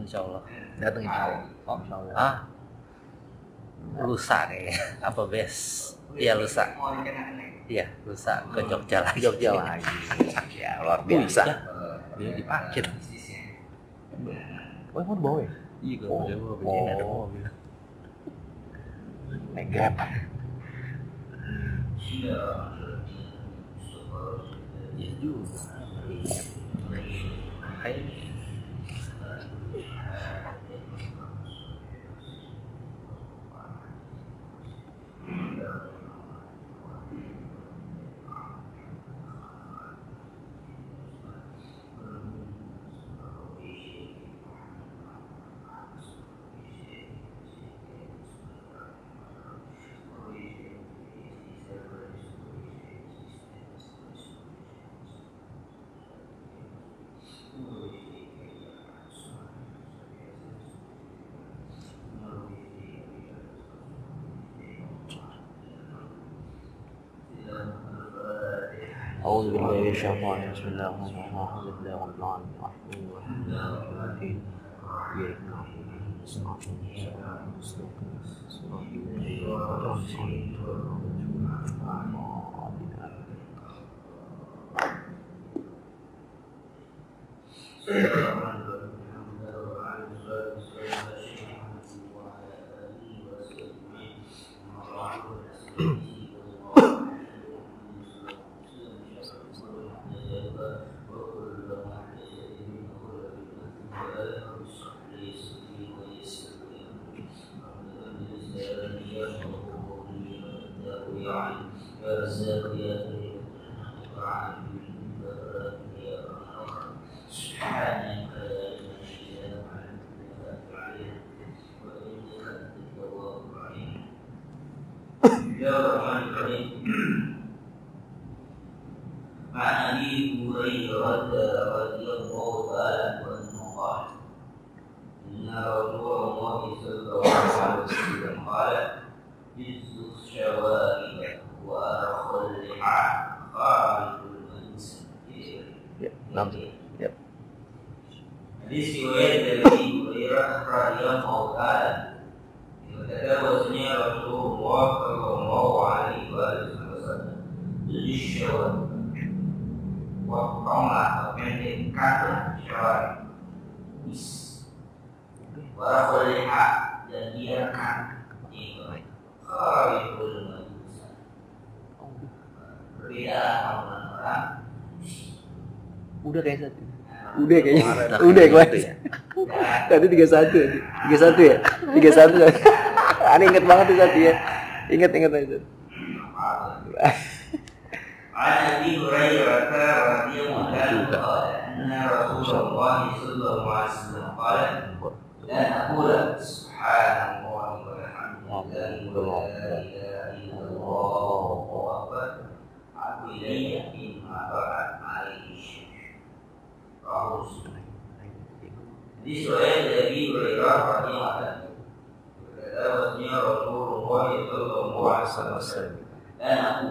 insya Allah. Datang insya Allah. Oh, insya Allah. Ah, lusa kayaknya. Apa bes? Iya lusa. Iya lusa ke Jogja lagi. Jogja lagi. Ya luar biasa. Dia dipakai. Oh, mau bawa ya? Iya, Oh, dia mau oh. ada mobil. Naik Grab. Iya juga. Iya. Kayak أعوذ بالله من الشيطان بسم الله الرحمن الرحيم الحمد لله رب العالمين الرحمن الرحيم مالك يوم الدين إياك نعبد وإياك نستعين صراط الذين أنعمت عليهم عن ابي هريره رضي الله تعالى عنه قال ان رسول الله صلى الله عليه وسلم قال جز الشوارب وارخ اللحى خارج المنزل. Hadis riwayat dari Abu Hurairah radhiyallahu ta'ala berkata bahwasanya Rasulullah sallallahu alaihi wasallam disyawar potonglah pendek kata syawar warakul liha dan biarkan itu kharibul majlis. Berbeda orang-orang Udah kayak satu. Udah kayaknya. Udah gue. Tadi 31 ya. 31 ya. 31. Aneh inget banget tuh satu ya. Ingat aja. Abi Hurairah radhiyallahu anhu anna Rasulullah sallallahu alaihi wasallam qala la aqula subhanallahi walhamdulillahi wa la ilaha illallah wa akbar aku ilayya mimma ra'at alaihi syekh. Di riwayat dari Hurairah radhiyallahu anhu berkata bahwasanya Rasulullah sallallahu alaihi wasallam dan aku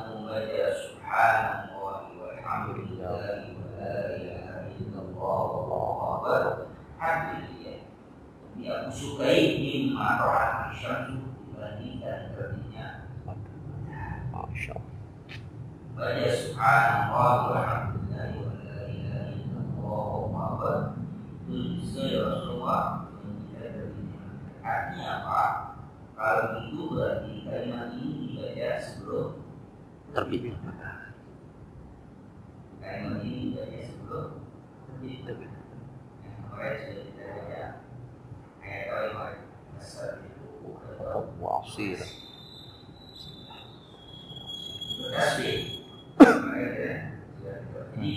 membaca subhanallah walhamdulillah wa la ilaha illallah wallahu akbar hadis yang aku sukai mimma ra'at syamsu dibandingkan terbitnya Masyaallah. baca subhanallah walhamdulillah wa la ilaha illallah wallahu akbar itu saya Rasulullah artinya apa? Kalau itu berarti kalimat ini dibaca sebelum terbit. Kalimat ini dibaca sebelum terbit. Yang kemarin sudah kita baca ayat kalimat asal itu. Wasir. Berkasih. Jadi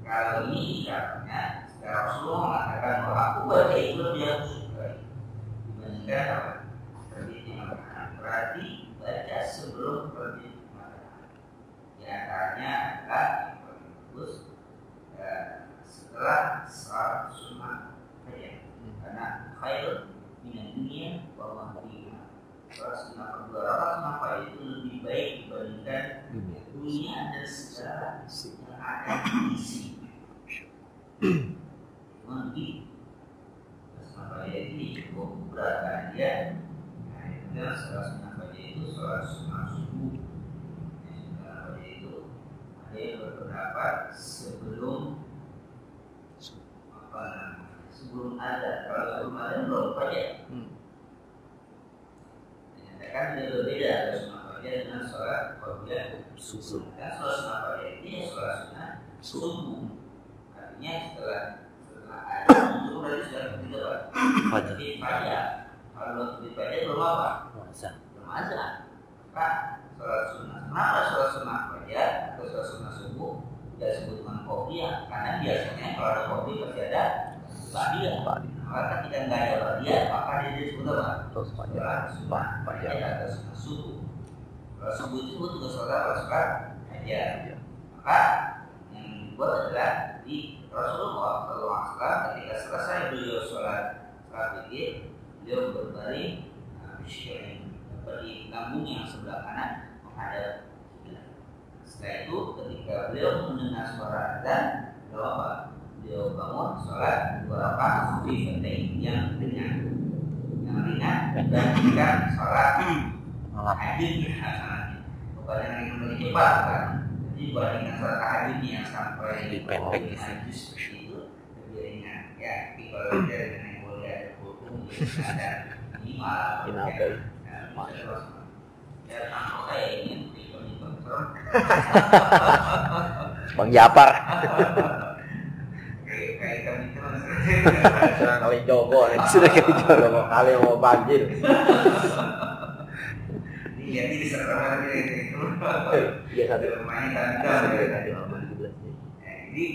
kalau ini caranya Rasulullah mengatakan bahwa aku baca itu lebih aku sukai dibandingkan apa? Terbitnya matahari. Berarti baca sebelum terbit matahari. Di antaranya adalah yang paling bagus setelah salat sunnah saja. Karena khair minan dunia wa ma fiha. Salat sunnah kedua rakaat kenapa itu lebih baik dibandingkan dunia dan segala yang akan diisi. memang gitu. Sunnah Fajr ini cukup berat kan dia. Nah, itu sholat sunnah Fajr itu sholat sunnah subuh. Sunnah Fajr itu ada yang berpendapat sebelum sebelum azan. Kalau sebelum azan belum Fajr. Kan dia berbeda sunnah Fajr dengan sholat qabliyah subuh. Dan sholat sunnah Fajr ini sholat sunnah subuh. Artinya setelah azan itu berarti sudah berbeda Fajr. Fajr. Kalau di Fajr belum apa? Belum azan. Maka sholat sunnah. Kenapa sholat sunnah Fajr atau sholat sunnah subuh tidak disebut dengan qabliyah? Karena biasanya kalau ada qabliyah pasti ada ba'diyah. Maka ketika nggak ada ba'diyah, maka dia disebut apa? Sholat Fajr atau sholat subuh. Sholat subuh itu juga sholat Fajr. Maka yang dibuat adalah di Rasulullah SAW ketika selesai beliau sholat witir, beliau berbaring di lambung yang sebelah kanan menghadap kiblat. Setelah itu ketika beliau mendengar suara azan, beliau apa? Beliau bangun sholat 2 rakaat yang ringan, dan jika sholat tahajud bukan yang lebih cepat kan? Jadi dibandingkan sholat tahajud yang sampai dipendek itu lebih ringan. Ya, tapi kalau dia dengan yang boleh ada hukum ada 5 ya tanpa kayak ini Bang Japar. kayak kami terus Sudah kali Joko, sudah kali Joko kali mau banjir. Lihat ini sekarang itu. Iya satu. Mainan tadi. Jadi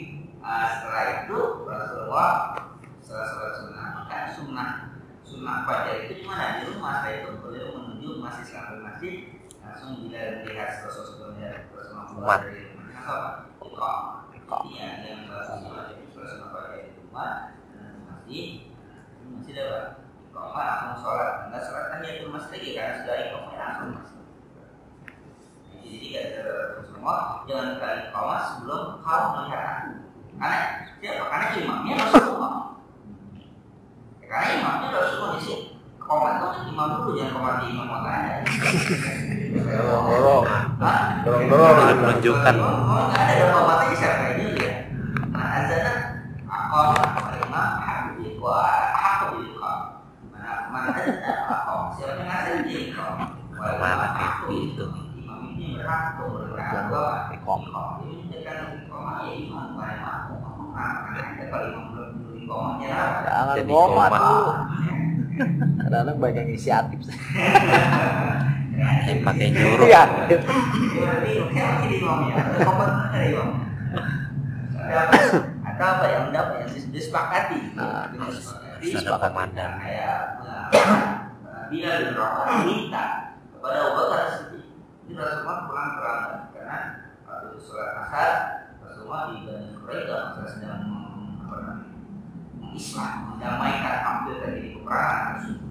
setelah itu Rasulullah setelah sholat sunnah, kan sunnah Fajr itu cuma di rumah. Setelah itu beliau menuju masjid sampai masjid langsung bila melihat Rasulullah dari rumah. Iya, yang sunnah Fajr di rumah dan masjid apa? Iqamah langsung sholat. Enggak sholat tahiyatul masjid lagi karena sudah iqamah langsung masjid. Jadi kata Rasulullah, jangan kali iqamah sebelum kau melihat aku. Karena siapa? Karena imamnya Rasulullah. Karena imamnya Rasulullah di sini. Iqamah itu kan imam dulu, jangan iqamah di imam makanya. Dorong menunjukkan. Nggak ada iqamah aja siapa ini ya. Nah, azan aqamah imam habib wa habib mana ada aqamah. Siapa yang azan dia iqamah. Mana itu? Ini berhak untuk berkata iqamah. Ini dengan iqamah ya imam kalau imam belum iqamahnya jangan ngomat tuh. Kadang-kadang banyak inisiatif. Pakai nyuruh. Iya. Atau apa yang disepakati? Sudah komandan. Bila dirokok minta kepada Abu Bakar Siddiq. Ini Rasulullah pulang terlambat karena waktu sholat asar Rasulullah di Bani Quraidah sedang mengislam, mendamaikan hampir terjadi peperangan tersebut.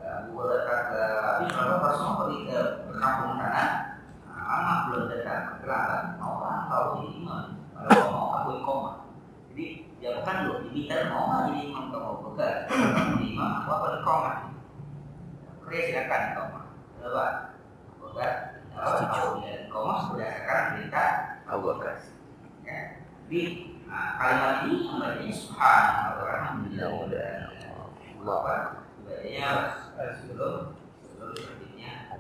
Abu Bakar kata, kalau Rasulullah pergi ke kampung sana, lama belum datang, terlambat. Mau tahu jadi imam? Kalau mau aku iqamah. Jadi dia bukan dulu diminta mau jadi imam kamu bukan. Imam aku apa iqamah? Kalian silakan iqamah. Coba, bukan? Kalau iqamah berdasarkan perintah Abu Bakar. Di kalimat ini membacanya subhanallah walhamdulillah. Bacanya sebelum hadisnya.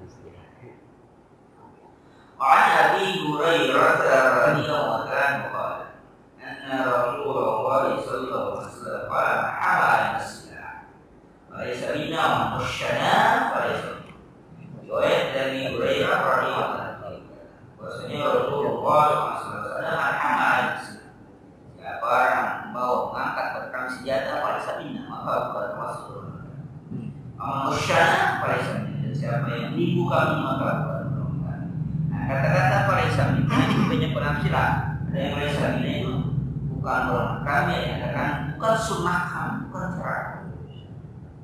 Wa'an Abi Hurairah radhiyallahu anhu qala anna Rasulullah sallallahu alaihi wasallam qala hamala as-silah wa laysa minna man khashana wa laysa riwayat dari Hurairah radhiyallahu anhu bahwasanya Rasulullah sallallahu alaihi wasallam hamala as-silah siapa yang mau mengangkat pedang senjata pada saat ini maka bukan termasuk Manusia pada dan siapa yang menipu kami maka bukan golongan. Nah, kata-kata pada ini banyak penafsiran. Ada yang pada itu bukan golongan kami yang katakan bukan sunnah kami, bukan cara kami.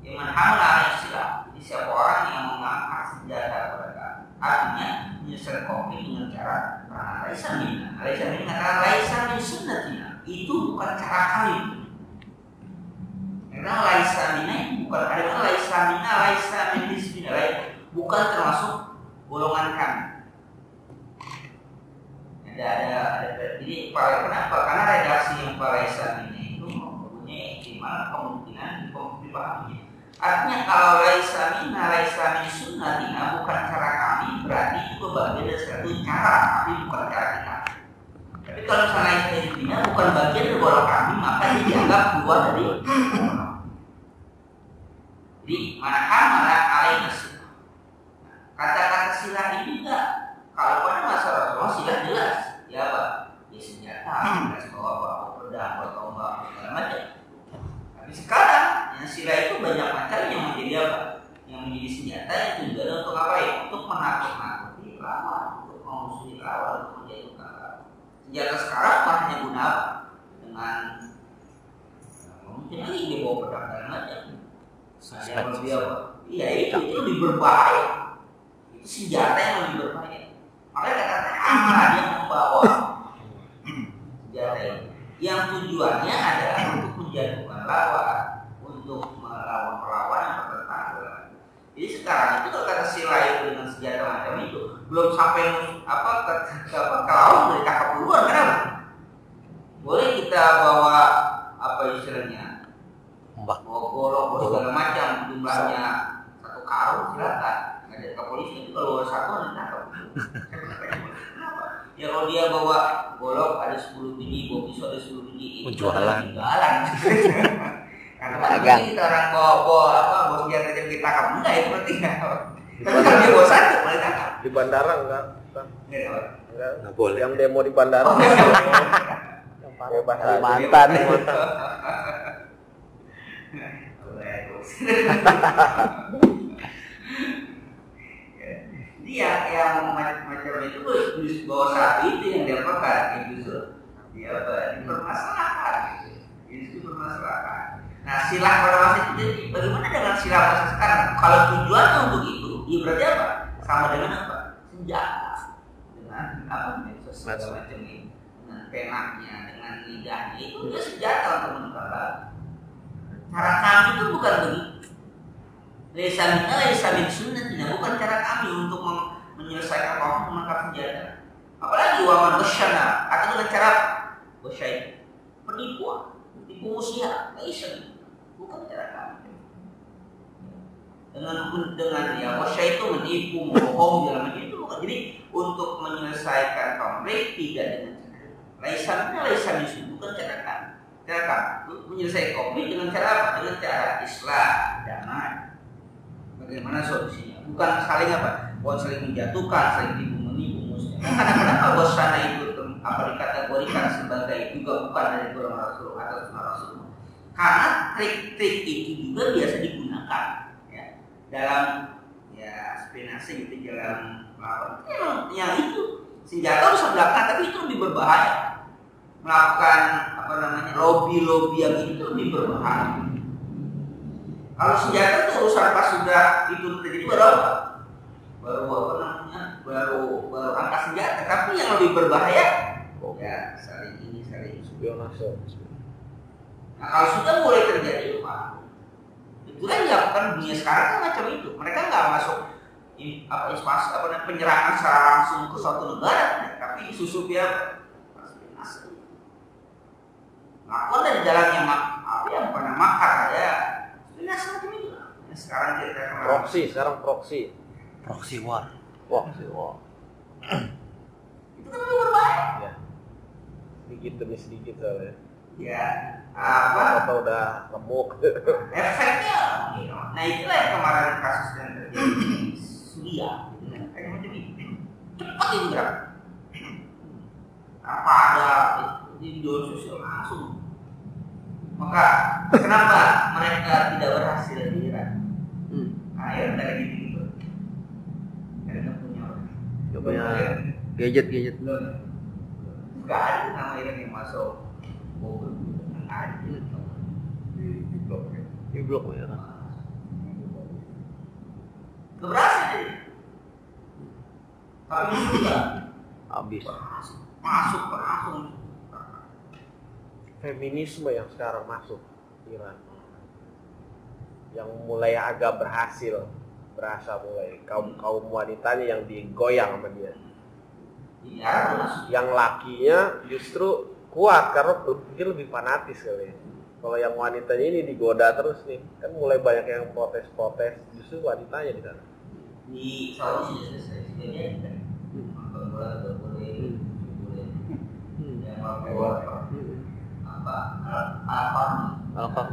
Yang menhamlah istilah. Jadi siapa orang yang mengangkat senjata pada kami, artinya menyelesaikan konflik dengan cara Laisa minna. Laisa minna kata laisa min sunnatina. Itu bukan cara kami. Karena laisa minna bukan ada laisa minna, laisa min hisbina, bukan termasuk golongan kami. Ada ini kenapa? Karena redaksi yang laisa minna itu mempunyai ihtimal kemungkinan dipahaminya. Artinya kalau laisa minna, laisa min sunnatina bukan cara kami, berarti itu bagian dari satu cara, tapi bukan cara kita. Tapi kalau misalnya laisa minna bukan bagian dari golongan kami, maka ini dianggap keluar dari jadi mana alaina silah. Kata-kata silah ini enggak. Kalau pada masa Rasulullah silah jelas. Ya apa? Ya senjata, jelas bawa pedang, bawa tombak, segala macam. Tapi sekarang yang silah itu banyak macam yang menjadi apa? Yang menjadi senjata yang tujuannya untuk apa ya? Untuk menakut-nakuti lawan, untuk memusuhi lawan, untuk menjatuhkan lawan. Senjata sekarang hanya guna apa? Dengan mungkin lagi dia bawa pedang dan macam. Yang lebih apa? Iya itu lebih berbahaya. Itu senjata yang lebih berbahaya. Makanya kata-kata yang membawa senjata ini, yang tujuannya adalah untuk menjatuhkan lawan, untuk melawan perlawan yang bertentangan. Jadi sekarang itu kalau kata sila itu dengan senjata macam itu belum sampai ke lawan dari kakak duluan, kenapa? Boleh kita bawa apa istilahnya? Bawa golok, segala macam, jumlahnya satu karung, silakan. Ada ke polisi itu kalau satu ada ditangkap. Ya kalau dia bawa golok ada 10 biji, bawa pisau ada 10 biji, itu jualan. Karena kadang kita orang bawa senjata yang ditangkap enggak itu berarti enggak. Tapi kalau dia bawa satu boleh tangkap. Di bandara enggak boleh. Yang demo di bandara. Yang pakai mantan. Dia yang macam itu bawa satu itu yang dia pakai justru dia dipermasalahkan itu bermasalah. Nah silah pada masa itu bagaimana dengan silah masa sekarang? Kalau tujuannya untuk itu, ya berarti apa? Sama dengan apa? Senjata dengan apa? Macam ini dengan penaknya, dengan lidahnya itu dia senjata untuk menentang. Cara kami itu bukan begitu. Laisa minna, laisa min sunnatina, bukan cara kami untuk menyelesaikan konflik menangkap senjata. Apalagi waman wasyana, atau dengan cara wasyai, penipuan, tipu muslihat, laisa, bukan cara kami. Dengan ya wasyai itu menipu, membohong, dalam macam itu bukan. Jadi untuk menyelesaikan konflik tidak dengan cara laisa minna, laisa min sunnatina, bukan cara kami. Cara kami menyelesaikan konflik dengan cara apa? Dengan cara Islam, damai. Bagaimana solusinya? Bukan saling apa? Bukan saling menjatuhkan, saling tipu-menipu musuhnya. Kadang-kadang kalau sana itu apa dikategorikan sebagai juga bukan dari golongan Rasul atau sunnah Rasul. Karena trik-trik itu juga biasa digunakan ya, dalam ya spionase gitu, dalam melakukan yang itu senjata bisa belakang, tapi itu lebih berbahaya. Melakukan apa namanya lobby yang itu lebih berbahaya. Kalau senjata itu urusan pas sudah itu terjadi baru angkat senjata. Tapi yang lebih berbahaya ya saling spionase. Nah kalau sudah mulai terjadi Pak, itulah yang dilakukan dunia sekarang kan macam itu. Mereka nggak masuk penyerangan secara langsung ke suatu negara, tapi disusup ya spionase. Lakukan dari jalan yang makar ya. Ini semacam itu. Sekarang kita proxy war. Itu kan lebih berbahaya. Ya. Sedikit demi sedikit soalnya. Ya. Apa? Atau udah remuk. Efeknya. Nah itulah yang kemarin kasus yang terjadi di Suriah. Kayak macam ini. Cepat itu gerak. Apa ada di media sosial langsung. Maka kenapa mereka tidak berhasil di Iran? Akhirnya dari gitu. Karena punya gadget. Gak ada nama Iran yang masuk mobil. Ada di blok ya kan. Gak berhasil. Tapi juga habis. masuk langsung. feminisme yang sekarang masuk Iran, yang mulai agak berasa mulai kaum wanitanya yang digoyang sama dia. Yang lakinya justru kuat karena mungkin lebih fanatis kali ya. Kalau yang wanitanya ini digoda terus nih, kan mulai banyak yang protes-protes, justru wanitanya di sana. Di Saudi sudah selesai sebenarnya nonton bola tidak boleh, yang apa pengaruh kan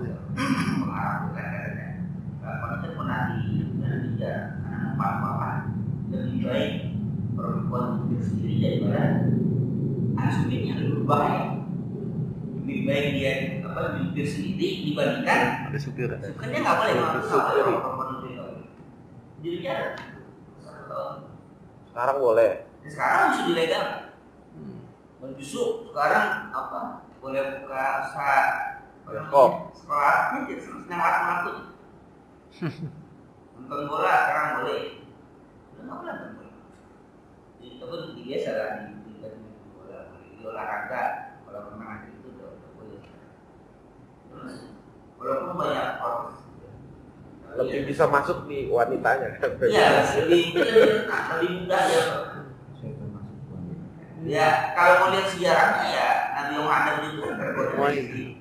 pernah tidak apa lebih baik perempuan itu sendiri daripada asuhnya lebih bahaya. Lebih baik dia lebih sendiri dibandingkan ada supir. Supirnya nggak boleh perempuan itu dirinya sekarang boleh. Sekarang sudah ilegal. Justru sekarang boleh buka usaha sekolahnya jadi senang laku. Nonton bola sekarang boleh. Udah nggak boleh nonton bola. Jadi itu biasa lah di bola, di olahraga. Kalau memang itu udah boleh. Terus walaupun banyak proses. Lebih bisa masuk di wanitanya kan? Iya, lebih mudah ya. Ya, kalau mau lihat sejarahnya ya Nabi Muhammad itu tergoda istri.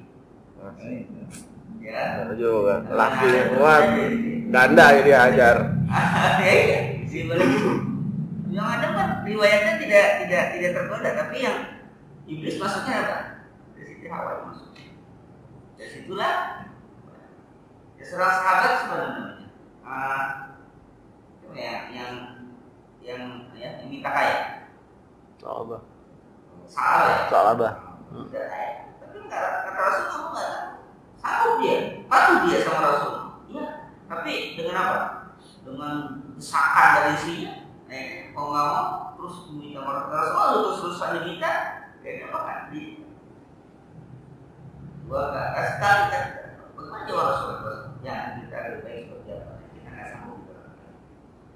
Ya. Juga laki yang kuat, ganda yang diajar. Iya, sih begitu. Yang ada kan riwayatnya tidak tergoda, tapi yang iblis masuknya apa? Dari situ Hawa masuk. Dari situlah ya seorang sahabat sebenarnya. Yang minta kaya. Sahabat. Tapi kata Rasul enggak. Sanggup dia, patuh dia sama Rasul. Iya. Tapi dengan apa? Dengan desakan dari istrinya. Kalau nggak mau terus minta marah Rasul, terus aja minta, kayaknya makan dia. Gua nggak kasih tahu kan. Bagaimana jawab Rasul? Ya kita lebih baik seperti apa? Kita nggak sanggup.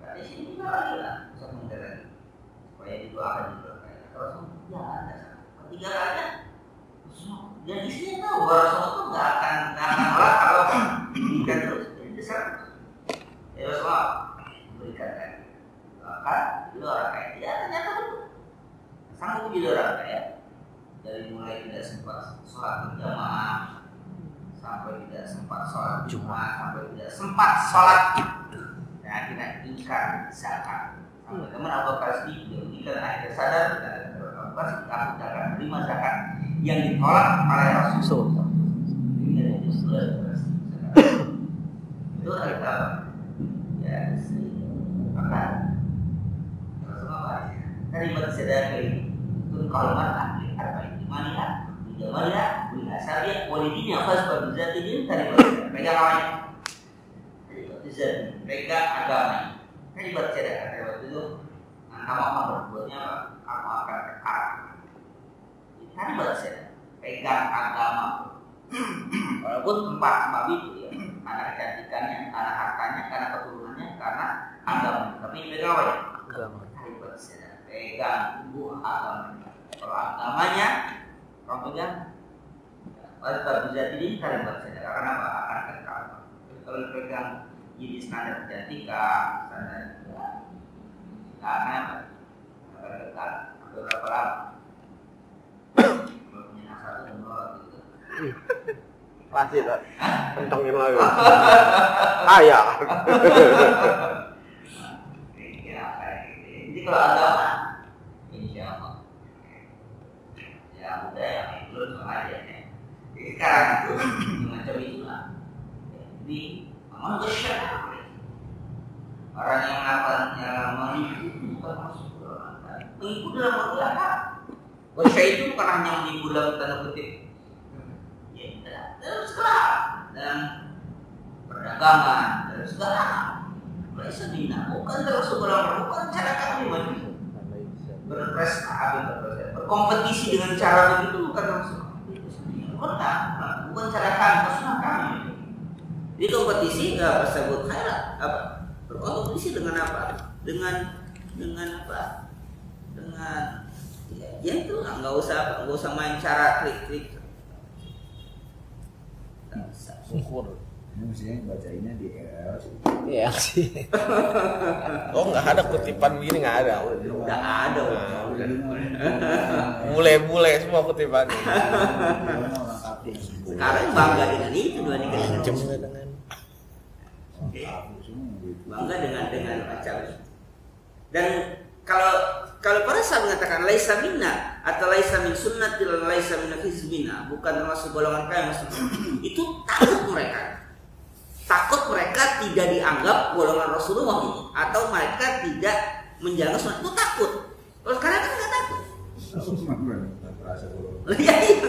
Tapi sini kita lagi lah, bisa menjalani supaya didoakan juga. Rasul ya ada. Ketiga kalinya, dan istrinya tahu bahwa Rasul itu nggak akan nolak kalau berikan terus. Jadi besar. Ya Rasulullah berikan kan. Itu orang kaya. Ya ternyata betul. Sanggup jadi orang kaya. Dari mulai tidak sempat sholat berjamaah sampai tidak sempat sholat Jumat, sampai tidak sempat sholat dan tidak ingkar zakat. Sampai teman Abu Bakar Siddiq jika akhirnya sadar dan Abu Bakar Siddiq aku akan menerima zakat yang ditolak oleh Rasulullah. Ini itu adalah ya maka Rasulullah dari sedekah itu kalimat ahli arba'in imaniah jamaliah bil asabiah walidinya fasbab bizatidin dari pegang awalnya dari pegang agamanya kan dibaca sedekah waktu itu kamu akan berbuatnya apa? Kamu akan terkarat. Kan baca pegang agama. Walaupun tempat itu ya, karena kecantikannya, karena hartanya, karena keturunannya, karena agama. Tapi pegang apa ya? Agama. Pegang buah agama. Kalau agamanya, kalau pegang, pada bisa ini kalian baca karena apa? Akan terkarat. Kalau pegang jadi standar kecantikan, standar karena dekat beberapa lama punya nasab dan nolak gitu pasti tak kencengin lagi ayah jadi kalau agama insya Allah ya udah yang itu sama aja ya jadi sekarang itu macam itulah jadi memang besar orang yang mengikuti bukan masuk mengikuti dalam arti apa? Wasya itu bukan hanya menipu dalam tanda kutip, ya dalam segala, dalam perdagangan, dalam segala. Mereka dina, bukan terus bukan cara kami berprestasi, berkompetisi dengan cara begitu bukan maksud itu sendiri. Bukan cara kami, maksudnya kami. Di kompetisi nggak tersebut khairat apa? Berkompetisi dengan apa? Dengan apa? Dengan ya itu nggak usah main cara trik-trik syukur. Ini mestinya bacainnya di LL sih. Iya sih. Oh nggak ada kutipan begini, nggak ada. Udah ada. Bule-bule semua kutipannya. Sekarang bangga dengan itu dibandingkan dengan bangga dengan macam. Dan kalau para sahabat mengatakan laisa minna atau laisa min sunnatil laisa min hizbina, bukan termasuk golongan kami, itu takut mereka tidak dianggap golongan Rasulullah itu, atau mereka tidak menjaga sunnah itu takut. Kalau sekarang kan nggak takut. Iya gitu.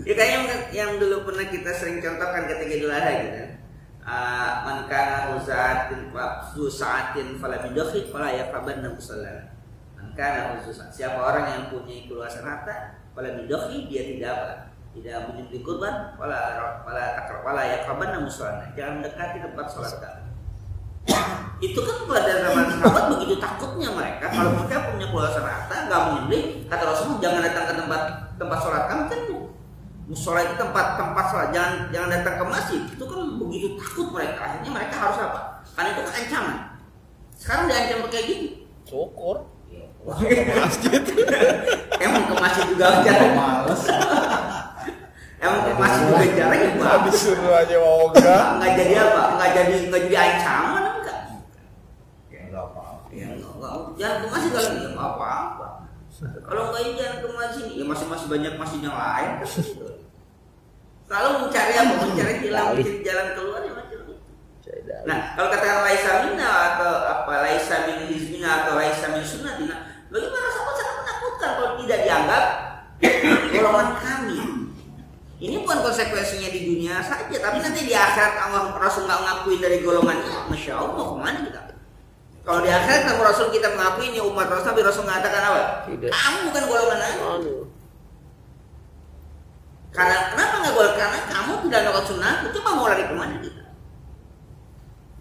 Ya kayak yang dulu pernah kita sering contohkan ketika Idul Adha gitu. Man kana uzatin wa sa'atin fala bidakhi fala yaqabanna musalla. Man kana uzat, siapa orang yang punya keluasan harta fala bidakhi, dia tidak menyembelih kurban, fala yaqabanna musalla. Jangan mendekati tempat salat kamu. Itu kan pada zaman sahabat begitu takutnya mereka kalau mereka punya keluasan harta enggak menyembelih, kata Rasulullah jangan datang ke tempat salat kamu kan. Musola itu tempat sholat, jangan datang ke masjid. Itu kan begitu takut mereka. Akhirnya mereka harus apa? Karena itu kan ancaman. Sekarang diancam kayak gini. Syukur. Masjid. Emang ke masjid juga jarang. Males. Emang ke masjid juga jarang ya, Pak. Disuruh aja ogah. Enggak jadi apa? Enggak jadi ancaman enggak? Ya enggak apa-apa. Ya enggak. Jangan ke masjid kalau enggak apa-apa. Kalau enggak jangan ke masjid, ya masih banyak masjid yang lain kan gitu. Selalu mencari jalan keluar ya macam itu. Nah, kalau katakan laisa minna atau apa laisa min hizbina atau laisa min sunnatina, bagaimana sahabat sangat menakutkan kalau tidak dianggap golongan kami. Ini bukan konsekuensinya di dunia saja, tapi nanti di akhirat Allah Rasul nggak ngakuin dari golongannya, masya Allah kemana kita? Kalau di akhirat kamu Rasul kita mengakui ini umat Rasul, tapi Rasul mengatakan apa? Tidak. Kamu bukan golongan aku. Karena kenapa nggak boleh? Karena kamu tidak melakukan sunnah. Coba mau lari kemana kita?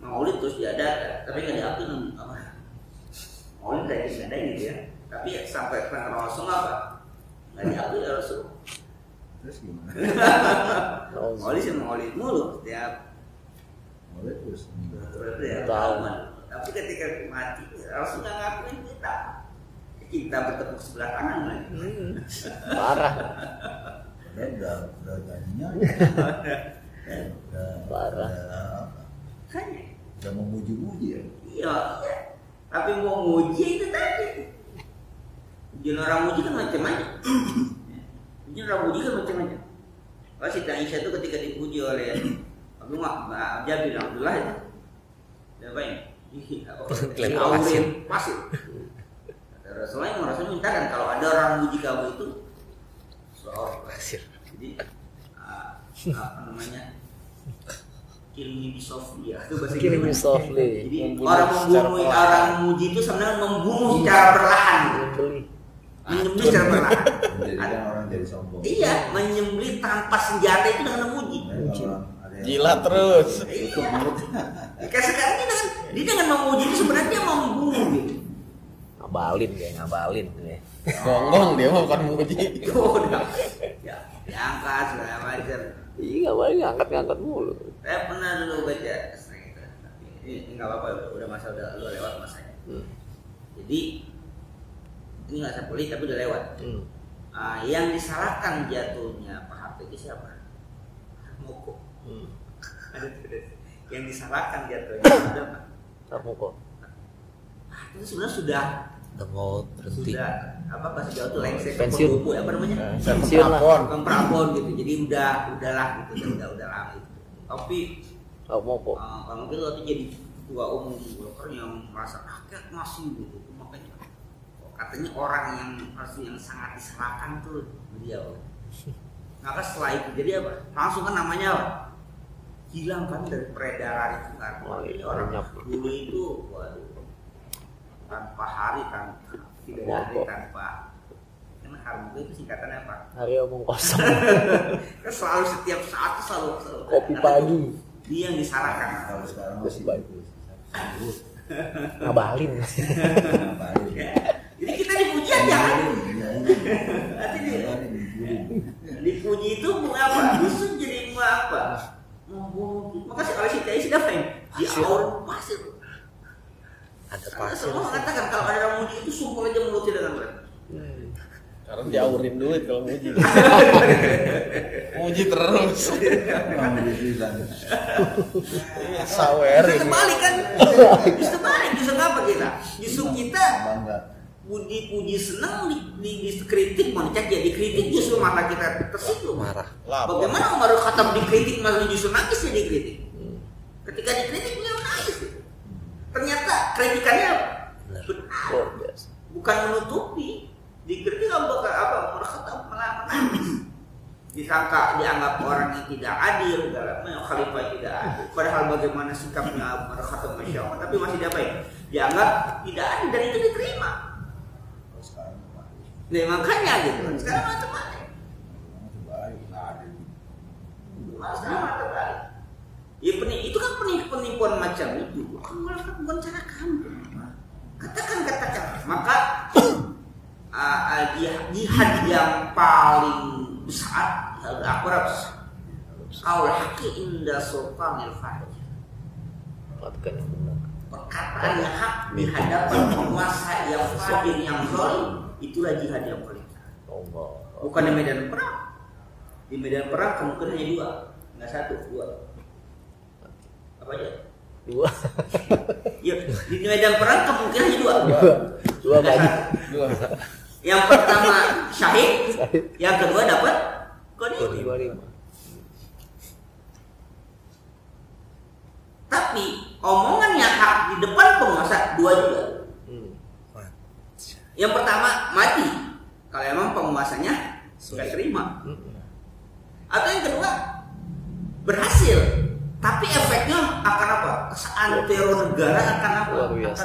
Maulid terus diadakan, tapi nggak diakui apa? Maulid nggak ada gitu ya. Tapi sampai ke Rasul apa? Nggak diakui oleh Rasul. Terus gimana? Maulid sih maulid mulu setiap. Maulid terus. Ya, tapi ketika mati Rasul nggak ngakuin kita bertepuk sebelah kanan lagi. Parah. Udah gajinya. Parah. Udah mau muji-muji ya. Iya. Tapi mau muji itu tadi. Ujian orang muji kan macam-macam. Ujian orang muji kan macam-macam. Kalau Siti Aisyah itu ketika dipuji oleh Mbak Jabir Abdullah itu, apa ini? Aurin pasir. Rasulullah yang Rasul mintakan kalau ada orang muji kamu itu pasir. Jadi apa namanya? Kilmi bisofli ya. Itu bahasa Inggris. Jadi orang muji itu sebenarnya membunuh secara perlahan. Menyembelih secara perlahan. Menjadikan orang jadi sombong. Iya, menyembelih tanpa senjata itu dengan memuji. Gila terus. Kayak sekarang dia dengan memuji itu sebenarnya dia membunuh gitu. Ngabalin ya. Gonggong dia mah bukan memuji. Udah. Ya, diangkat segala macam. Iya, ngabalin ngangkat mulu. Saya pernah dulu baca sering itu. Tapi ini enggak apa-apa, udah lewat masanya. Jadi ini nggak saya pilih tapi udah lewat. Yang disalahkan jatuhnya Pak Habib itu siapa? Moko. Yang disalahkan jatuhnya siapa? Moko. Itu sebenarnya sudah berhenti. Sudah apa bahasa Jawa itu lengsek pensiun. apa namanya? Pensiun lah. Prapon gitu. Jadi udahlah gitu, udah lama itu. Tapi Moko. Kalau mungkin waktu jadi ketua umum Golkar yang merasa rakyat masih gitu, makanya katanya orang yang sangat diserahkan tuh beliau. Maka setelah itu jadi apa? Langsung kan namanya apa? Hilang kan dari peredaran itu kan. Orang dulu itu waduh, tanpa hari tidak hari tanpa karena harga itu singkatannya apa? Hari omong kosong. Kan selalu setiap saat selalu kopi pagi. Dia yang disalahkan. Kalau sekarang masih bagus. Ngabalin. Jadi kita dipuji aja. Nanti dipuji itu mau apa? Justru jadi mau apa? apa ini? Di awal pasir. Ada Karena pasir. semua mengatakan kalau ada orang muji itu sumpah aja mulutnya dengan berat. Karena diaurin duit kalau muji. Muji terus. Sawer Justru ini. kebalik kan? Justru balik, justru apa kita? Justru kita Bangga. puji senang dikritik, mau dicaci ya dikritik justru malah kita tersinggung. Marah. Lapor. Bagaimana Umar Khattab dikritik malah justru nangis ya dikritik. Ketika dikritik beliau nangis. Ternyata kritikannya Benar. benar, Luar biasa. bukan menutupi. Dikritik Umar Khattab malah menangis. Disangka dianggap orang yang tidak adil, khalifah yang tidak adil. Padahal bagaimana sikapnya Umar Khattab, Masya Allah, tapi masih diapain? Dianggap tidak adil dan itu diterima. Sekarang Nah makanya gitu kan, sekarang malah terbalik. baik, nggak ada. Sekarang malah terbalik. Ya itu kan penipuan macam itu. Bukan cara kamu. Katakan. Maka jihad yang paling besar, akurab kaul haqi inda sultanil fajr. Katakan yang benar. Perkataan yang hak di hadapan penguasa yang fajir yang zalim, itulah jihad yang paling besar. Allah. Bukan di medan perang. Di medan perang kemungkinan hanya dua, nggak satu, dua. Apa aja? Dua. Ya, di medan perang kemungkinan hanya dua. Dua Nggak bagi. satu. Dua. Yang pertama syahid, yang kedua dapat ghanimah. 25. Tapi omongan yang hak di depan penguasa dua juga. Yang pertama mati kalau emang penguasanya nggak terima. Atau yang kedua berhasil, tapi efeknya akan apa? Antero negara akan apa? Luar biasa.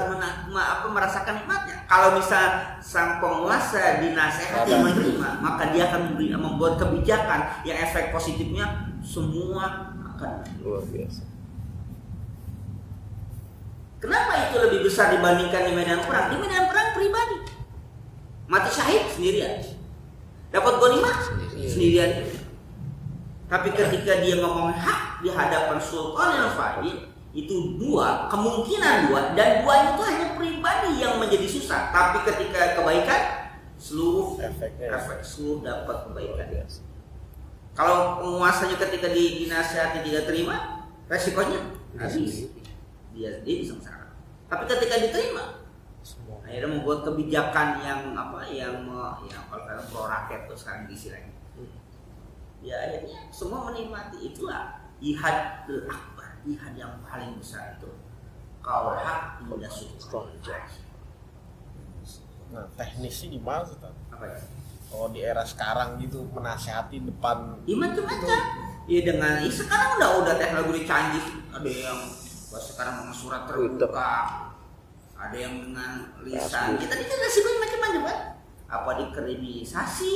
Akan merasakan nikmatnya. Kalau misal sang penguasa dinasehati menerima, maka dia akan membuat kebijakan yang efek positifnya semua akan. Luar biasa. Kenapa itu lebih besar dibandingkan di medan perang? Di medan perang pribadi, mati syahid sendirian, dapat ghanimah sendirian. Tapi ketika dia ngomong hak di hadapan Sultan yang fajir, itu dua, kemungkinan dua, dan dua itu hanya pribadi yang menjadi susah. Tapi ketika kebaikan, seluruh efek seluruh dapat kebaikan. Kalau penguasanya ketika dinasihati tidak terima, resikonya habis. Dia sendiri sengsara. Tapi ketika diterima, akhirnya membuat kebijakan yang apa, yang pro rakyat tuh sekarang istilahnya. Ya akhirnya semua menikmati. Itulah jihad akbar, jihad yang paling besar itu. Kaul hak inda sultan. Nah, teknisnya gimana sih, Tan? Apa ya? Kalau di era sekarang gitu menasihati depan Ya macam-macam. Ya dengan sekarang udah teknologi canggih. Ada yang sekarang dengan surat terbuka, ada yang dengan lisan. Ya tadi kan resikonya macam-macam kan? Apa dikriminalisasi?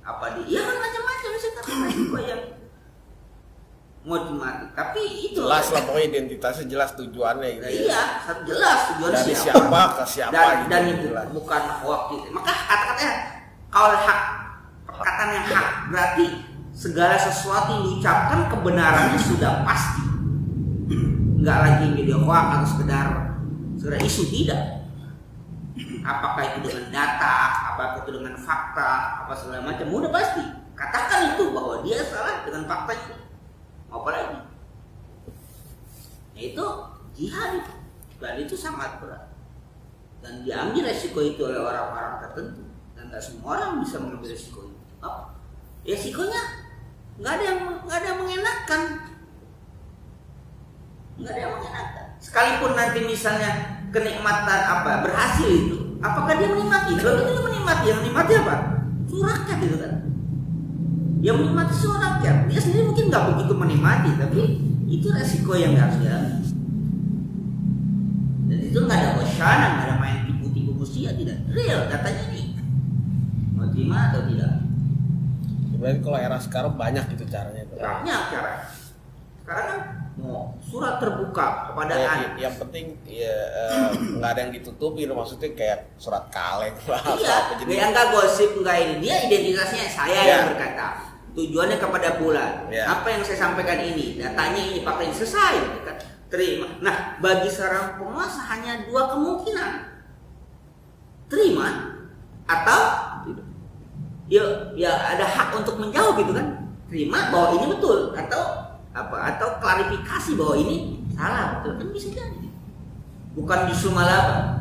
Apa ya kan macam-macam sih, tapi resiko yang mau dimati. Tapi itu jelas lah pokoknya identitasnya jelas tujuannya gitu. Iya, jelas tujuan Dari siapa ke siapa gitu. dan itu bukan hoax gitu. Maka kata-katanya kaul hak, perkataan yang hak berarti segala sesuatu yang diucapkan kebenarannya sudah pasti. Enggak lagi video hoax atau sekedar isu, tidak. Apakah itu dengan data, apakah itu dengan fakta, apa segala macam, udah pasti. Katakan itu bahwa dia salah dengan fakta itu. Apa lagi? Itu jihad itu. Dan itu sangat berat. Dan diambil resiko itu oleh orang-orang tertentu. Dan tidak semua orang bisa mengambil resiko itu. Apa? Resikonya nggak ada yang mengenakan. Nggak ada yang mengenakan. Sekalipun nanti misalnya kenikmatan apa berhasil itu, apakah dia menikmati? Kalau itu dia menikmati, yang menikmati apa? Seluruh rakyat itu kan. Yang menikmati seluruh rakyat. Dia sendiri mungkin nggak begitu menikmati, tapi itu resiko yang harus diambil. Dan itu nggak ada wacana, nggak ada main tipu-tipu musia, tidak real. Katanya nih, mau terima atau tidak? Berarti kalau era sekarang banyak gitu caranya itu. Banyak cara. Sekarang kan mau surat terbuka kepada anak. Yang penting ya nggak ada yang ditutupi, maksudnya kayak surat kaleng lah. Iya, apa, dia nggak gosip, nggak ini. Dia identitasnya saya yang berkata. tujuannya kepada bulan. Ya. Apa yang saya sampaikan ini, datanya ini, pakai ini, selesai, kan? Terima. Nah, bagi seorang penguasa hanya dua kemungkinan, terima atau ya ada hak untuk menjawab gitu kan, terima bahwa ini betul atau klarifikasi bahwa ini salah, betul kan, bisa jadi. Bukan justru malah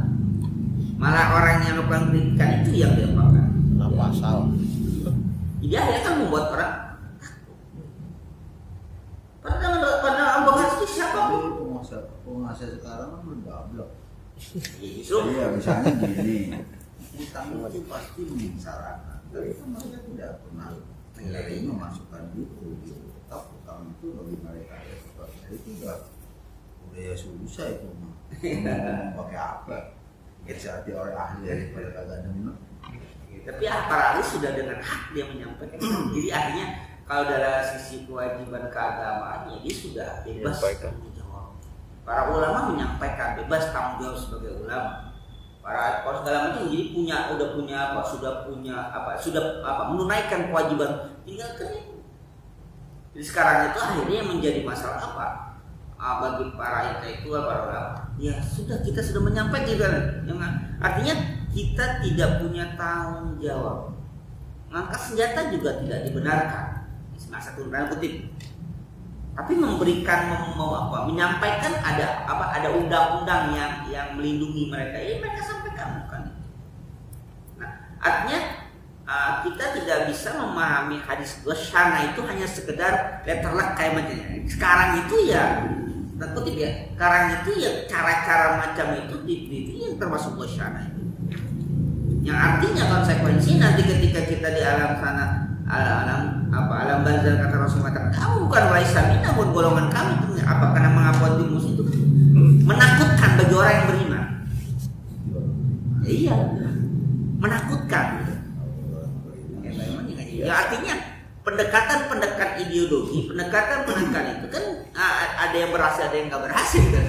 orang yang melakukan kritikan itu yang diapakan. Apa salah? Jadi akhirnya kan membuat orang padahal bahas itu siapa pun. Penguasa sekarang kan bergablok. Justru Iya, misalnya gini, utang itu pasti menyengsarakan. Tapi kan mereka tidak pernah menerima masukan itu. Tetap utang itu bagi mereka ya itu udah ya susah itu mah. Mau pakai apa? Kita orang ahli daripada kagak denger. tapi para ahli sudah dengan hak dia menyampaikan. Jadi akhirnya kalau dari sisi kewajiban keagamaannya dia sudah bebas tanggung jawab. Para ulama menyampaikan bebas tanggung jawab sebagai ulama. Para segala macam jadi sudah menunaikan kewajiban, tinggal kering. Jadi sekarang itu akhirnya menjadi masalah apa? Bagi para intelektual, para ulama, ya sudah kita sudah menyampaikan, artinya kita tidak punya tanggung jawab. Mengangkat senjata juga tidak dibenarkan, salah satu tanda kutip. Tapi menyampaikan ada undang-undang yang melindungi mereka, ya mereka sampaikan bukan. Nah, artinya kita tidak bisa memahami hadis wasyana itu hanya sekedar letterlek kayak macamnya. Sekarang itu ya kutip ya, sekarang itu ya cara-cara macam itu yang termasuk wasyana itu. Yang artinya konsekuensi nanti ketika kita di alam sana, alam barzah, kata Rasulullah, kamu bukan warisan ini, namun golongan kami itu apa karena mengapodimus itu menakutkan bagi orang yang beriman. Iya, menakutkan. Ya artinya pendekatan ideologi, pendekatan itu kan ada yang berhasil, ada yang nggak berhasil kan?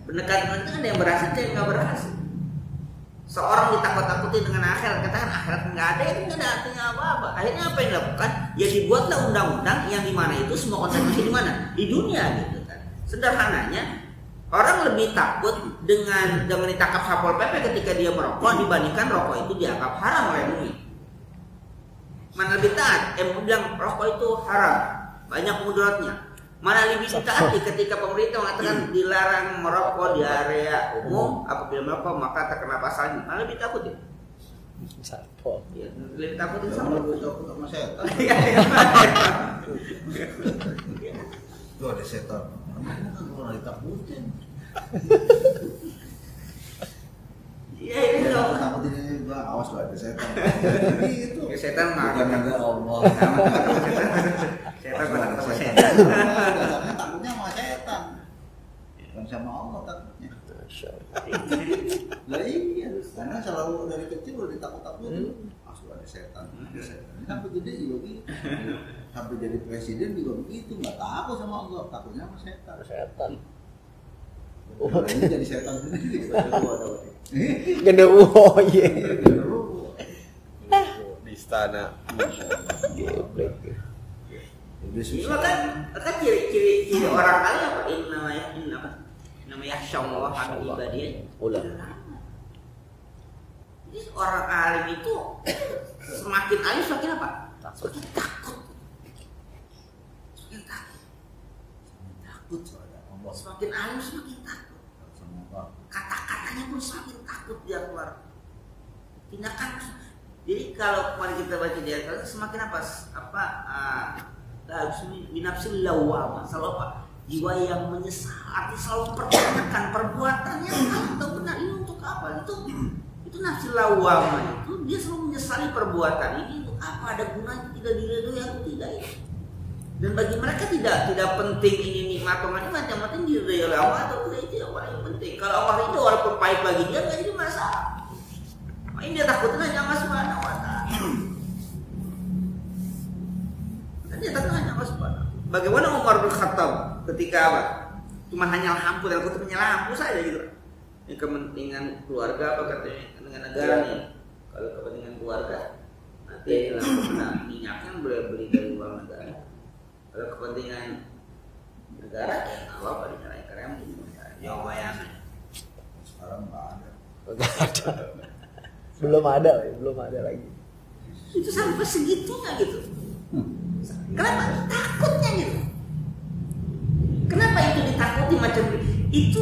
Pendekatan itu ada yang berhasil, ada yang nggak berhasil. Seorang ditakut-takuti dengan akhirat, katakan akhirat nggak ada, itu nggak ada artinya apa-apa. Akhirnya apa yang dilakukan? Ya dibuatlah undang-undang yang dimana itu semua konsekuensi di mana? Di dunia gitu kan. Sederhananya, orang lebih takut dengan ditangkap Satpol PP ketika dia merokok dibandingkan rokok itu dianggap haram oleh MUI. Mana lebih taat? MUI bilang rokok itu haram, banyak mudaratnya. Mana lebih taat ketika pemerintah mengatakan dilarang merokok di area umum, apabila merokok maka terkena pasalnya. Mana lebih takut ya? Satpol. Ya, lebih takut sama Kalau takut sama setan. Itu ada setan. Orang ditakutin. Iya ini loh. Takutin ini gua awas lo ada setan. Gitu. Ya, setan mah. Bukan ada Allah. Setan pernah ketemu setan. Dasarnya takutnya sama setan. Bukan sama Allah takutnya. Lah iya, karena selalu dari kecil udah ditakut-takutin. Asal ada setan, ada setan. Sampai gede juga gitu. Sampai jadi presiden juga begitu, nggak takut sama Allah, takutnya sama setan. Setan. Ini jadi setan sendiri. Genderuwo, iya. Di istana. Ini kan ciri orang kali apa? Ini namanya syallah min ibadiyah. Jadi orang alim itu semakin alim semakin apa? Semakin takut. Semakin takut. Takut soalnya Allah. Semakin alim semakin takut. Kata-katanya pun semakin takut dia keluar. Tindakan. Jadi kalau kemarin kita baca di ayat semakin apa? Binafsil lawwamah, selalu apa? Jiwa yang menyesal, arti selalu mempertanyakan perbuatannya atau benar ini untuk apa? Itu nafsil lawwamah itu dia selalu menyesali perbuatan ini untuk apa? Ada gunanya, tidak diridhoi atau tidak ya? Dan bagi mereka tidak penting ini nikmat atau nikmat, yang penting diridhoi oleh Allah atau tidak, itu yang paling penting. Kalau Allah itu walaupun pahit bagi dia nggak jadi masalah. Nah, ini dia takutin aja Allah Subhanahu wa Ta'ala. Dia takut hanya Allah Subhanahu. Bagaimana Umar bin Khattab ketika apa? Cuma hanya lampu dan kutip hanya lampu saja gitu. Ini kepentingan keluarga apa katanya dengan negara nih? Kalau kepentingan keluarga Nanti minyaknya boleh beli dari luar negara. Kalau kepentingan negara ya nggak apa-apa dicari krem. Ya bayangin. Sekarang nggak ada. Belum ada lagi. Itu sampai segitunya gitu. Kenapa takutnya gitu? Kenapa itu ditakuti macam itu?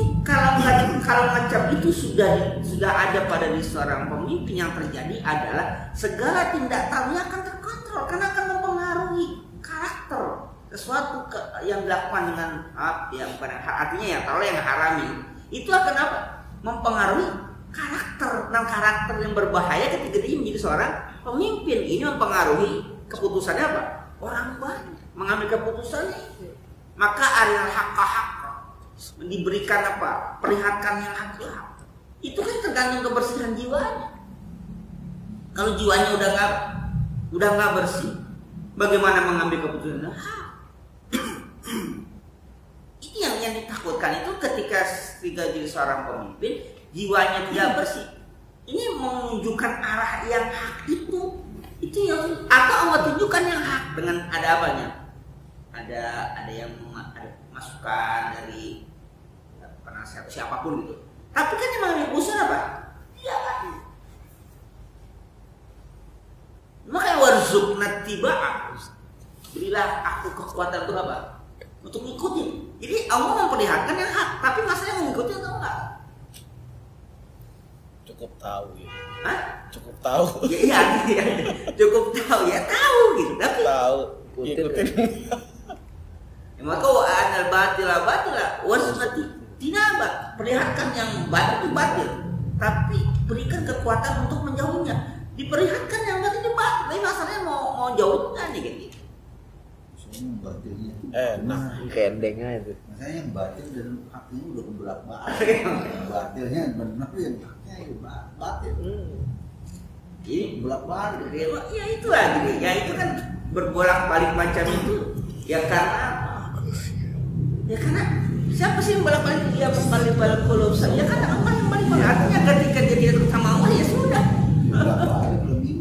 Kalau macam itu sudah ada pada di seorang pemimpin, yang terjadi adalah segala tindak tanduknya akan terkontrol karena akan mempengaruhi karakter sesuatu yang dilakukan dengan yang bukan artinya ya kalau yang harami itu akan apa? Mempengaruhi karakter, dan karakter yang berbahaya ketika dia menjadi seorang pemimpin. Ini mempengaruhi keputusannya apa? Orang banyak mengambil keputusannya. Maka arial hak diberikan apa? Perlihatkan yang hak. Itu kan tergantung kebersihan jiwanya. Kalau jiwanya udah nggak bersih, bagaimana mengambil keputusan? Ini yang ditakutkan itu ketika jadi seorang pemimpin, jiwanya tidak bersih. Ini menunjukkan arah yang hak itu yang atau Allah tunjukkan yang hak dengan ada apanya? Ada yang ada masukan dari penasihat siapapun gitu. Tapi kan yang mengambil keputusan apa? Dia kan. Makanya warzuqna tibaa. Berilah aku kekuatan untuk apa? Untuk ngikutin. Jadi Allah memperlihatkan yang hak, tapi masalahnya mengikuti atau enggak? Cukup tahu ya. Hah? Cukup tahu. Iya. Cukup tahu ya, tahu gitu. Tapi Tahu. Ikutin. maka anal batila wasmati tinaba, perlihatkan yang batil itu batil, tapi berikan kekuatan untuk menjauhinya. Diperlihatkan yang batil itu batil, tapi masalahnya mau jauhnya nih gitu. Maksudnya yang batilnya. Nah, kendeng aja. Makanya yang batil dan haknya udah kebelak-balik. Yang batilnya benar, yang haknya batil. Ini Belak-balik. ya itu lagi, ya itu kan berbolak-balik macam itu. Ya karena siapa sih yang bolak-balik dia balik-balik kalau ya karena Allah yang balik-balik. Artinya ketika dia tidak sama Allah ya sudah. Belak-balik lebih.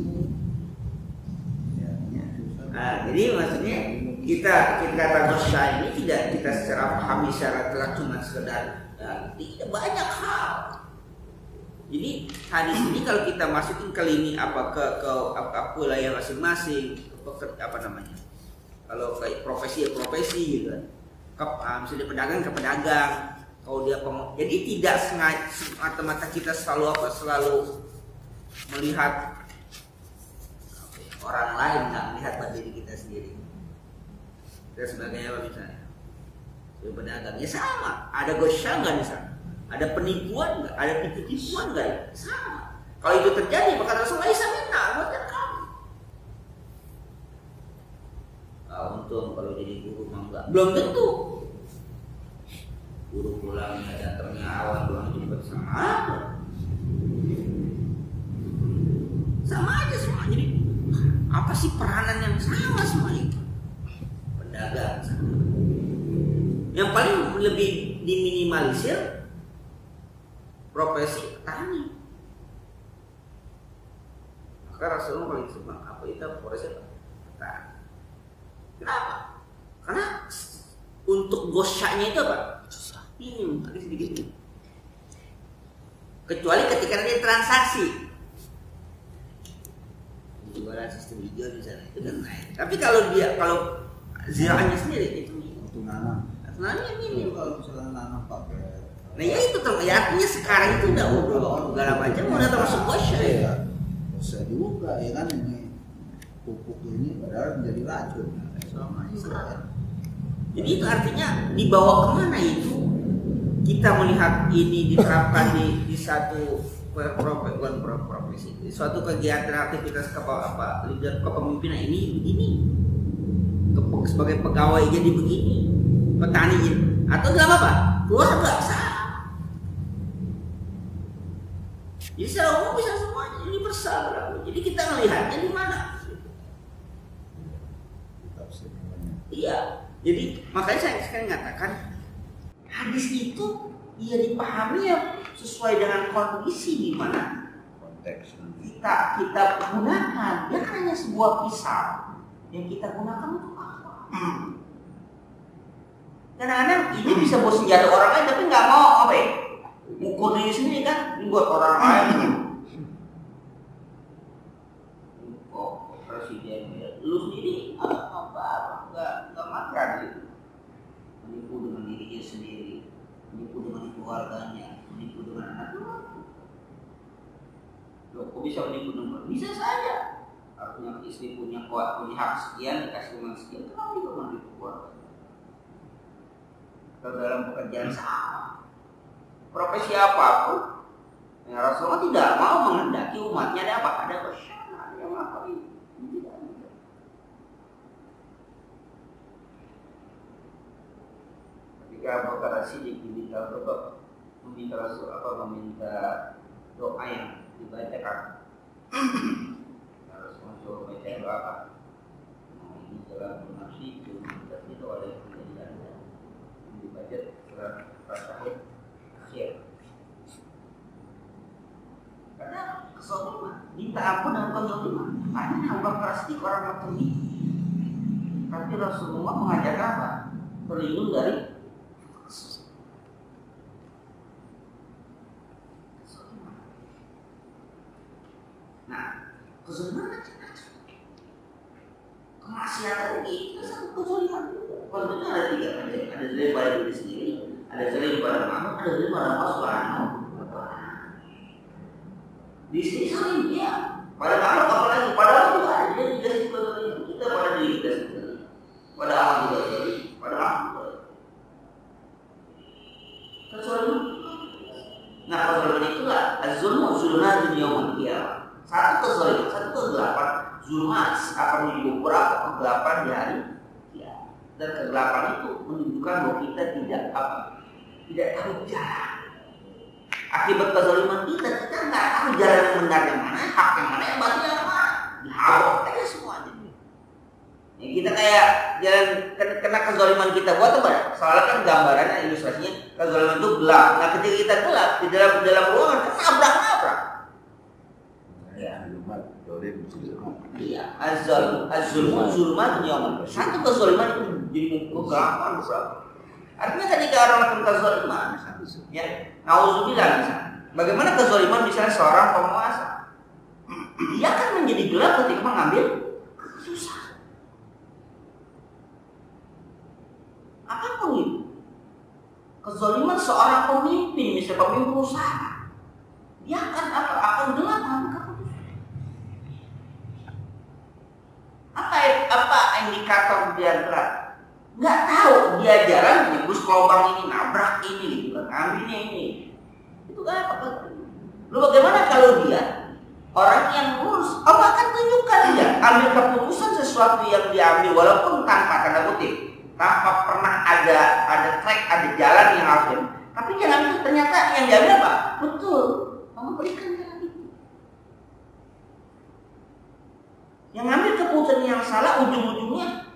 Nah, jadi maksudnya kita kata dosa ini tidak kita secara pahami secara telah cuma sekedar tidak banyak hal. Jadi hadis ini kalau kita masukin ke lini ke wilayah masing-masing, apa namanya? Kalau kayak profesi ya profesi gitu kan. Misalnya pedagang ke pedagang. Kalau dia jadi tidak sengaja mata-mata kita selalu melihat orang lain, nggak melihat pada diri kita sendiri. Dan sebagainya apa misalnya? Sebagai pedagang ya sama. Ada gosya nggak di sana? Ada penipuan nggak? Ada tipu-tipuan nggak? Ya? Sama. Kalau itu terjadi maka Rasulullah minta buatkan kamu. Untung kalau jadi guru mah enggak. Belum tentu. Guru pulangnya datangnya awal pulang jemput sama aja semua. Jadi apa sih peranan yang sama semua itu? Pedagang sama. Yang paling lebih diminimalisir profesi petani. Maka Rasulullah paling senang apa itu profesi petani. Kenapa? Karena untuk gosyanya itu apa? Ini sedikit ini. Kecuali ketika dia transaksi. Jualan sistem hijau di sana itu kan naik. Tapi kalau ziraahnya sendiri itu Untuk nanam. nanamnya minim. Kalau misalnya nanam pakai. Nah ya itu ya, artinya sekarang itu udah segala macam udah termasuk gosya ya. Bisa juga ya kan ini pupuk ini padahal menjadi racun selama ini. Jadi itu artinya dibawa kemana itu? Kita melihat ini diterapkan di satu profesi, suatu kegiatan aktivitas leader kepemimpinan ini begini, sebagai pegawai jadi begini, petani jadi, atau dalam apa? Keluarga sama. Jadi secara umum bisa semuanya universal. Jadi kita melihatnya di mana? Iya. Jadi makanya saya sekarang mengatakan hadis itu ia dipahami ya sesuai dengan kondisi di mana konteks kita gunakan. Dia kan hanya sebuah pisau yang kita gunakan untuk apa? Kadang-kadang ini bisa buat senjata orang lain tapi nggak mau apa ya? Mukul diri sendiri kan buat orang lain. Oh presiden lu sendiri apa nggak makan gitu. Menipu dengan dirinya sendiri, menipu dengan keluarganya, menipu dengan anak-anak. Loh, kok bisa menipu dengan? Bisa saja. Artinya istri punya hak sekian, dikasih uang sekian, kenapa juga menipu keluarga? Kalau dalam pekerjaan sama, profesi apapun, ya Rasulullah tidak mau menghendaki umatnya ada apa? Ada bersama, ada yang apa ini? Tidak ada. Ketika Abu Bakar As-Siddiq diminta untuk meminta doa yang dibacakan, harus untuk baca doa apa? Ini jalan nafsi itu oleh kejadian yang dibaca surat Fatihah akhir. Karena kesoliman, minta ampun dan kesoliman. Makanya Abu Bakar As-Siddiq orang macam ini. Tapi Rasulullah mengajarkan apa? Berlindung dari kesoliman macam-macam. Kemaksiatan itu satu kesoliman. Kalau itu ada tiga macam. Ada zalim pada diri sendiri, ada zalim pada makhluk, ada zalim pada Allah Subhanahu wa Ta'ala. Di sini zalim dia. Pada makhluk apalagi, pada Allah juga ada. Dia juga zalim. Kita pada diri kita sendiri. Pada Allah juga zalim. Pada makhluk juga. Kesoliman. Nah kesoliman itulah az-zulmu zulmatun yaumil qiyamah. Satu kezaliman, satu kegelapan, zulmat akan diukur apa? Kegelapan di hari kiamat. Dan kegelapan itu menunjukkan bahwa kita tidak tahu jalan. Akibat kezaliman kita nggak tahu jalan yang benar yang mana, hak yang mana, yang batil yang mana. Dihabok aja semuanya. Ya, kita kayak jalan kena kezaliman kita buat apa? Soalnya kan gambarannya, ilustrasinya kezaliman itu gelap. Nah ketika kita gelap di dalam ruangan, kan nabrak. Iya, az-zulmu zulmatun yaumil qiyamah. Satu kezaliman itu jadi kegelapan besar. Artinya ketika orang melakukan kezaliman, ya, nauzubillah misalnya. Bagaimana kezaliman misalnya seorang penguasa? Dia akan menjadi gelap ketika mengambil keputusan. Apapun itu. Kezaliman seorang pemimpin, misalnya pemimpin usaha, dia akan gelap mengambil keputusan. Apa indikator dia gelap? Nggak tahu, dia jalan menembus lubang ini, nabrak ini, gitu kan, ambilnya ini. Itu kan apa? Lalu bagaimana kalau dia orang yang lurus? Allah akan tunjukkan dia ambil keputusan sesuatu yang diambil walaupun tanpa tanda kutip, tanpa pernah ada track, ada jalan yang harus diambil. Tapi jalan itu ternyata yang diambil apa? Betul, Allah berikan jalan itu. Yang ngambil keputusan yang salah ujung-ujungnya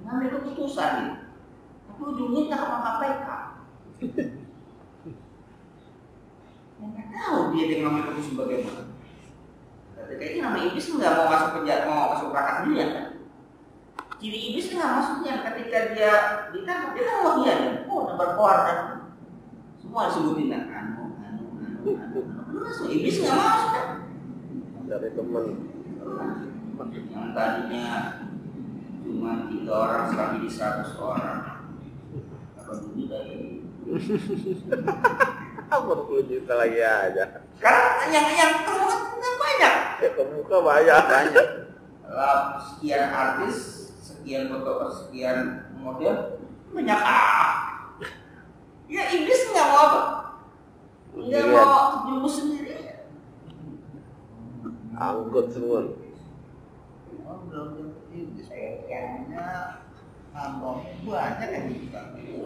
ngambil keputusan gitu. Tapi ujungnya kita ke KPK. Yang nggak tahu dia ngambil keputusan bagaimana. Ketika ini nama iblis nggak mau masuk penjara, mau masuk neraka sendirian kan? Ciri iblis nggak masuknya ketika dia ditangkap dia kan wahyuan. Oh, dapat keluar kan? Semua disebutin kan? Iblis nggak masuk kan? Dari teman. Yang tadinya cuma 3 orang sekarang jadi 100 orang. Apa dulu dari? Apa 10 juta lagi aja? Sekarang yang terbuka banyak. Terbuka banyak. Lah sekian artis, sekian foto, sekian model, banyak Ya iblis nggak mau apa? Nggak mau jumbo sendiri. Angkut semua. Belum iblis kayaknya ngambongnya banyak kan gitu.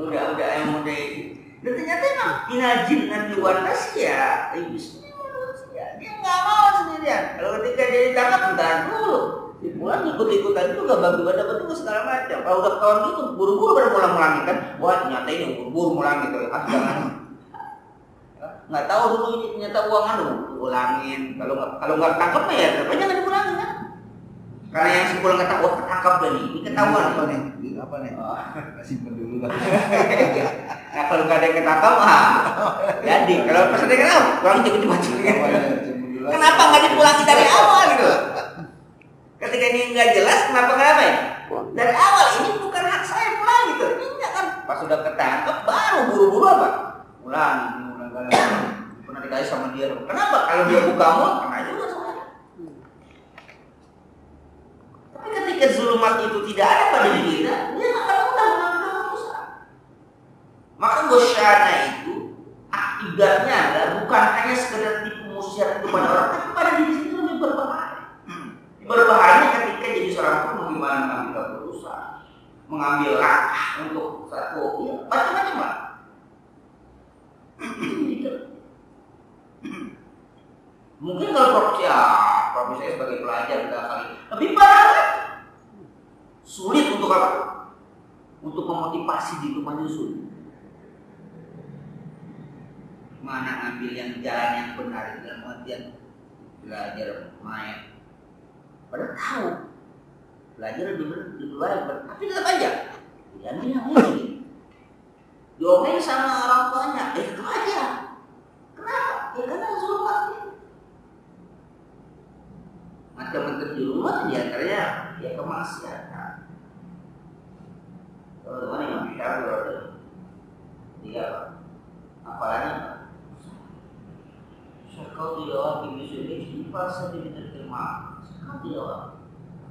Udah yang model itu. Dan ternyata emang inajin nanti waras ya iblis ya dia nggak mau sendirian. Kalau ketika dia ditangkap bentar dulu, pulang ikut-ikutan juga bagi badan juga segala macam. Kalau udah kawan gitu buru-buru pada mulang-mulangin kan, wah ternyata ini buru-buru mulang gitu. Jangan nggak tahu dulu ini ternyata uang ulangin. Kalau nggak tangkap ya tetap aja nggak diulangin kan? Karena yang simpul nggak tahu, ketangkap dari ini ketahuan apa nih? Simpen dulu lah. Nah kalau nggak ada yang ketangkap, jadi kalau pas ada yang ketangkap, ulang cepet-cepet. Kenapa nggak dipulangi dari awal gitu? Ketika ini nggak jelas, kenapa ya? Dari awal ini bukan hak saya pulang gitu. Ini enggak kan? Pas sudah ketangkap, baru buru-buru apa? Ulang pernah dikasih sama dia. Kenapa? Kalau dia buka mall, kena juga sama dia. Tapi ketika zulumat itu tidak ada pada diri kita, dia nggak akan mudah mengambil keputusan. Maka gosyana itu akibatnya adalah bukan hanya sekedar tipu musyiat kepada orang, tapi pada diri sendiri lebih berbahaya. Berbahaya ketika jadi seorang pun bagaimana mengambil keputusan, mengambil langkah untuk satu, ya, macam-macam lah. Mungkin kalau profesi saya sebagai pelajar kita kali lebih parah kan? Sulit untuk apa? Untuk memotivasi di rumah sulit. Mana ambil yang jalan yang benar dalam artian belajar main. Padahal tahu belajar lebih baik, tapi tetap aja jangan yang ini. Diomelin sama orang tuanya, itu aja. Kenapa? Ya karena zulumat. Macam-macam zulumat diantaranya ya kemaksiatan. Kalau teman yang bisa berada, dia apalagi kau tidak lagi bisa istighfar saja diterima. Kau tidak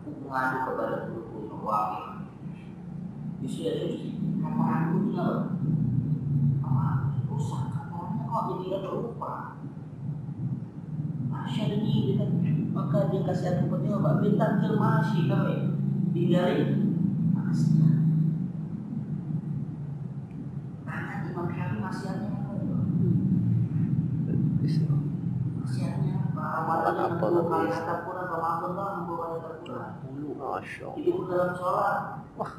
aku mengadu kepada guru wakil. Bisa suci, kapan aku tidak rusak kapalnya kok jadi tidak berupa. Masya ini kan maka dia kasih aku petunjuk Pak bintang masih kami tinggalin maksiat. Karena Imam Syafi'i maksiatnya apa? Maksiatnya Ramadan 60 kali takbir, Ramadan 60 kali takbir. Itu pun dalam sholat. Wah.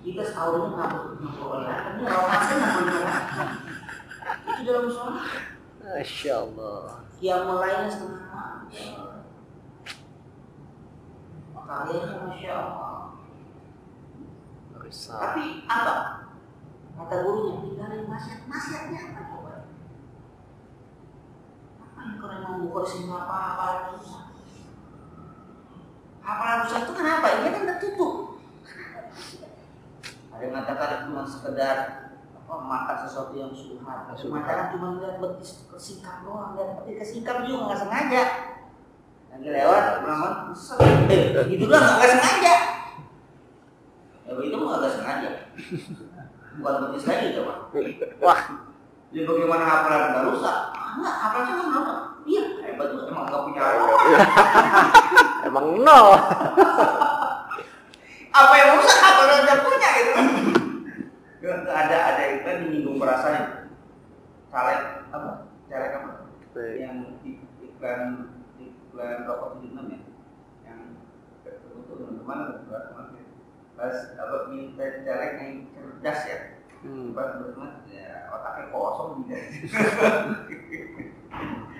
Kita setahun ini nggak boleh. Ini Ramadan nggak boleh. Itu dalam sholat. Masya Allah. Yang mulainya setengah malam. Makanya Masya Allah. Tapi apa? Kata gurunya tinggalin maksiatnya apa coba? Apa yang kalian mau buka sini apa susah? Hafalan susah itu kenapa? Ini kan tertutup. Ada yang mengatakan cuma sekedar makan sesuatu yang subhan. Makanan cuma lihat betis kesingkap doang, lihat betis kesingkap juga nggak sengaja. Lagi lewat, melawan, itu doang nggak sengaja. Ya begitu nggak sengaja. Bukan betis lagi coba. Wah. Jadi bagaimana hafalan nggak rusak? Enggak, hafalannya kan rusak. Iya, hebat tuh emang nggak punya apa. Emang nol. Apa yang rusak hafalan nggak punya gitu. Ada itu kan menyinggung perasaan. Caleg apa? Yang iklan rokok 76 ya. Yang untuk teman-teman pas apa minta caleg yang cerdas ya. Pas teman ya otaknya kosong gitu.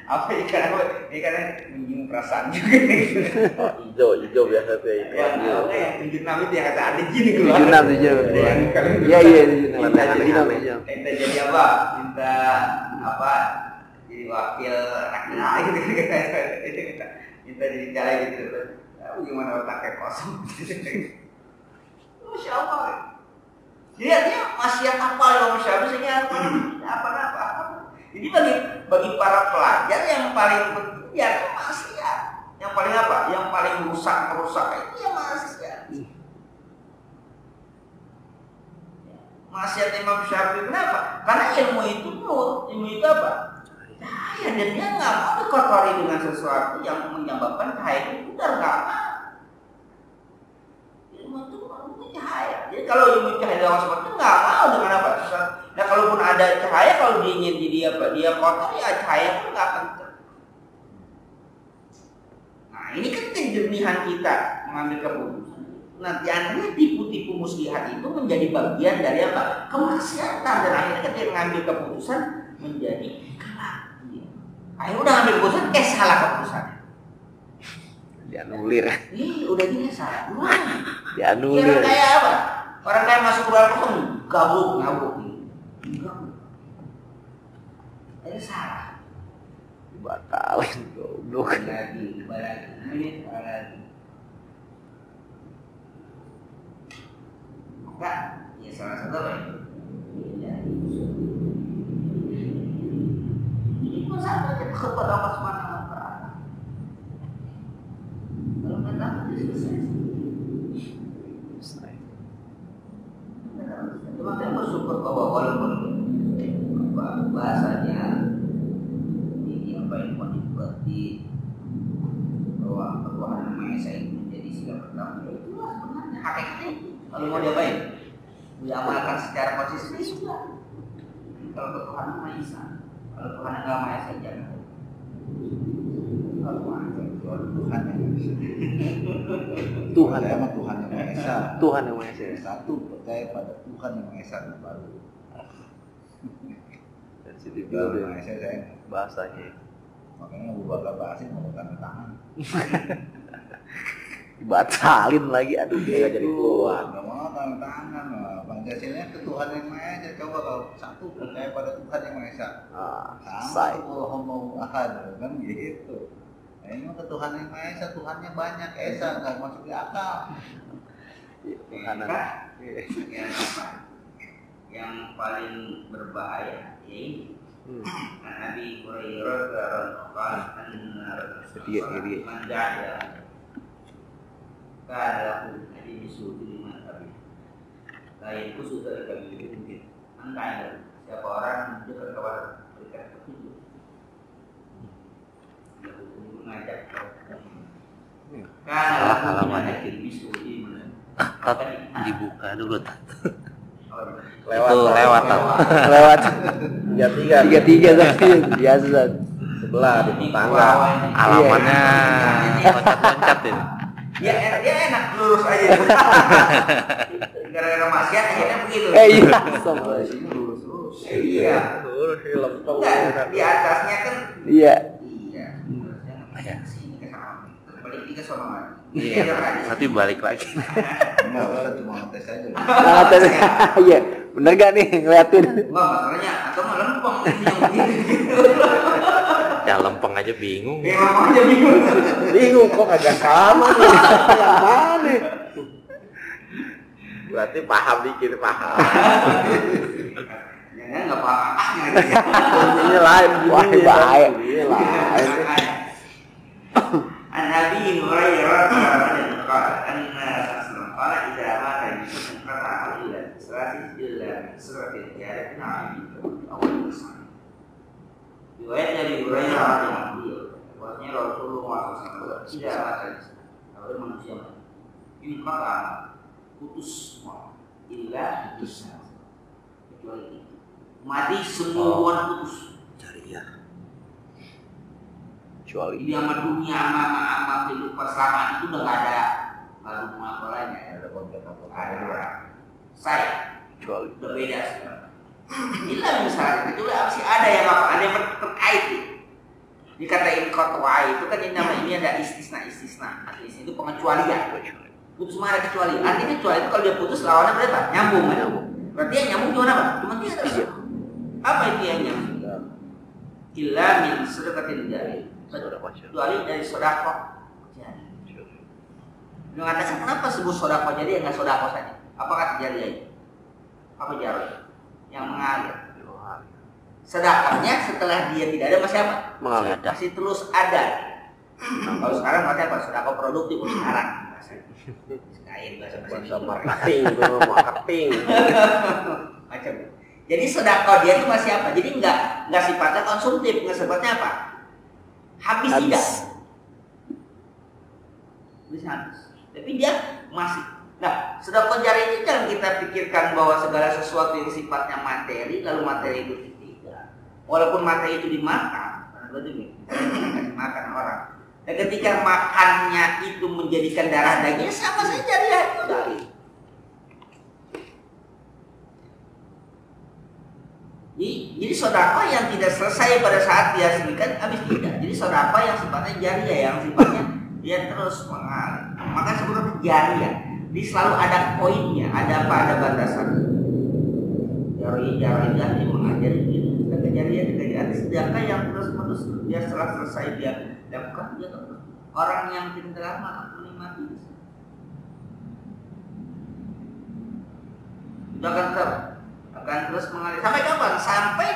Apa ikan menyinggung perasaan juga. Hijau biasa tuh itu. Yang 76 itu yang kata ada jin keluar. 76. Iya. Minta jadi apa? Minta apa? Jadi wakil rakyat gitu. Minta jadi caleg gitu. Gimana otaknya kosong? Masya Allah. Lihatnya masih apa yang Syafi'i sehingga apa. Jadi bagi para pelajar yang paling penting ya maksiat. Yang paling apa? Yang paling merusak itu ya maksiat. Maksiat Imam Syafi'i kenapa? Karena ilmu itu apa? Cahaya, dan dia nggak mau dikotori dengan sesuatu yang menyebabkan cahaya itu pudar, nggak mau. Ilmu itu cahaya. Jadi kalau ilmu cahaya dalam seperti itu nggak mau dengan apa? Nah kalaupun ada cahaya, kalau dia kotor ya cahaya pun nggak akan. Nah ini kan kejernihan kita mengambil keputusan. Nah jangan tipu-tipu muslihat itu menjadi bagian dari apa? Kemaksiatan, dan akhirnya ketika mengambil keputusan menjadi Akhirnya udah ngambil keputusan, salah keputusannya. Dianulir. Udah gini salah. Gimana? Dianulir. Kira kayak apa? Orang kayak masuk ke dalam kosong, ngabuk. Ini salah. Dibatalin goblok. Lagi. Maka, ya salah satu apa itu? Ini pun sama aja kepada Allah Subhanahu wa Ta'ala. Kalau nggak tahu, dia selesai. Cuma kita bersyukur bahwa walaupun bahasanya ini apa yang mau diberti bahwa Tuhan Yang Maha Esa itu menjadi sila pertama, itulah sebenarnya hakikatnya. Kalau mau diapain? Diamalkan secara konsisten sudah. Kalau Tuhan Yang Maha Esa, kalau Tuhan Yang Maha Esa jangan. Kalau Tuhan Yang Maha Esa. Tuhan emang Tuhan Yang Maha Esa. Tuhan Yang Maha Esa. Satu percaya pada Tuhan Yang Maha Esa baru. Dan situ Tuhan juga Yang Maha Esa saya. bahasanya. Makanya Abu Bakar Basir mau tanda tangan. Dibatalin lagi, aduh dia jadi keluar. Nggak mau tanda tangan. Pancasilanya ke Tuhan Yang Maha Esa. Coba kalau satu percaya pada Tuhan Yang Maha Esa. Say. Sama mau ahad kan gitu. Nah, ini ke Tuhan Yang Maha Esa, Tuhannya banyak, Esa nggak masuk di akal. Kanan. Yang paling berbahaya yaitu Nabi Hurairah radhiyallahu anhu kalau Nabi disuruh lima kali lain khusus dari kami mungkin anda siapa orang dekat kepada berikan petunjuk mengajak kalau halamannya disuruh dibuka dulu tat. Lewat. Lewat 33 tapi biasa. sebelah di tetangga. Halamannya loncat-loncat ini. Ya enak lurus aja. Gara-gara maksiat akhirnya begitu. Iya. Kalau di sini lurus. Iya. Lurus lempeng. Enggak, di atasnya kan. Iya. Iya. Iya. Sini ke sana. Balik tiga sama lagi. Iya, nanti balik lagi. Enggak, usah cuma ngetes aja. Iya. Bener gak nih ngeliatin? Enggak masalahnya atau malah lempeng yang begini. Ya lempeng aja bingung. Memang aja bingung. Bingung kok agak sama nih. Yang mana? Berarti paham dikit paham. Jangan enggak paham. Ini lain Wah, bahaya. Ini lain. An-Nabi Hurairah radhiyallahu anhu qala idza mata yusuf qata illa sirati illa sirati jarak nabi awal Islam. Riwayat dari Hurairah radhiyallahu anhu bahwasanya Rasulullah SAW tidak mata oleh manusia ini maka putus illa putus kecuali mati semua putus Jariah. Kecuali di amat dunia amal kehidupan selama itu udah nggak ada hubungan apa lainnya. Ada kontak apa? Saya kecuali udah beda sekarang. Inilah misalnya kecuali masih ada yang apa? Ada yang terkait. Dikatain kotwa itu kan ini nama ini ada istisna. Artinya itu pengecualian. Putus mana kecuali? Artinya kecuali itu kalau dia putus lawannya berapa? Nyambung kan? Berarti yang nyambung gimana pak? Cuma dia terus. Apa itu yang nyambung? Illa min sedekatin jari. Kecuali dari sodako jadi. Mengatakan kenapa sebut sodako jadi nggak sodako saja? Apa kata jari itu? Apa jari? Yang mengalir. Sedekahnya setelah dia tidak ada masih apa? mengalir. Masih terus ada. Kalau sekarang pakai apa? Sedekah produktif sekarang. Bahasa marketing. Macam. Jadi sedekah dia itu masih apa? Jadi nggak sifatnya konsumtif, nggak sifatnya apa? Habis tidak. Habis. Tapi dia masih. Nah, sedekah jari itu jangan kita pikirkan bahwa segala sesuatu yang sifatnya materi lalu materi itu tidak. Walaupun materi itu dimakan, berarti dimakan orang. Dan ketika makannya itu menjadikan darah dagingnya sama saja jariah itu dari. Jadi Jadi sodako yang tidak selesai pada saat dia sedekah habis tidak. Jadi sodako yang sifatnya jariah, yang sifatnya dia terus mengalir. Maka sebetulnya jariah. Jadi selalu ada poinnya, ada apa, ada batasan. Jariah dia mengajari gitu. Jariah ada sedekah yang terus dia setelah selesai dia lakukan dia terus. Orang yang tidak lama menikmati itu akan terus mengalir sampai kapan? Sampai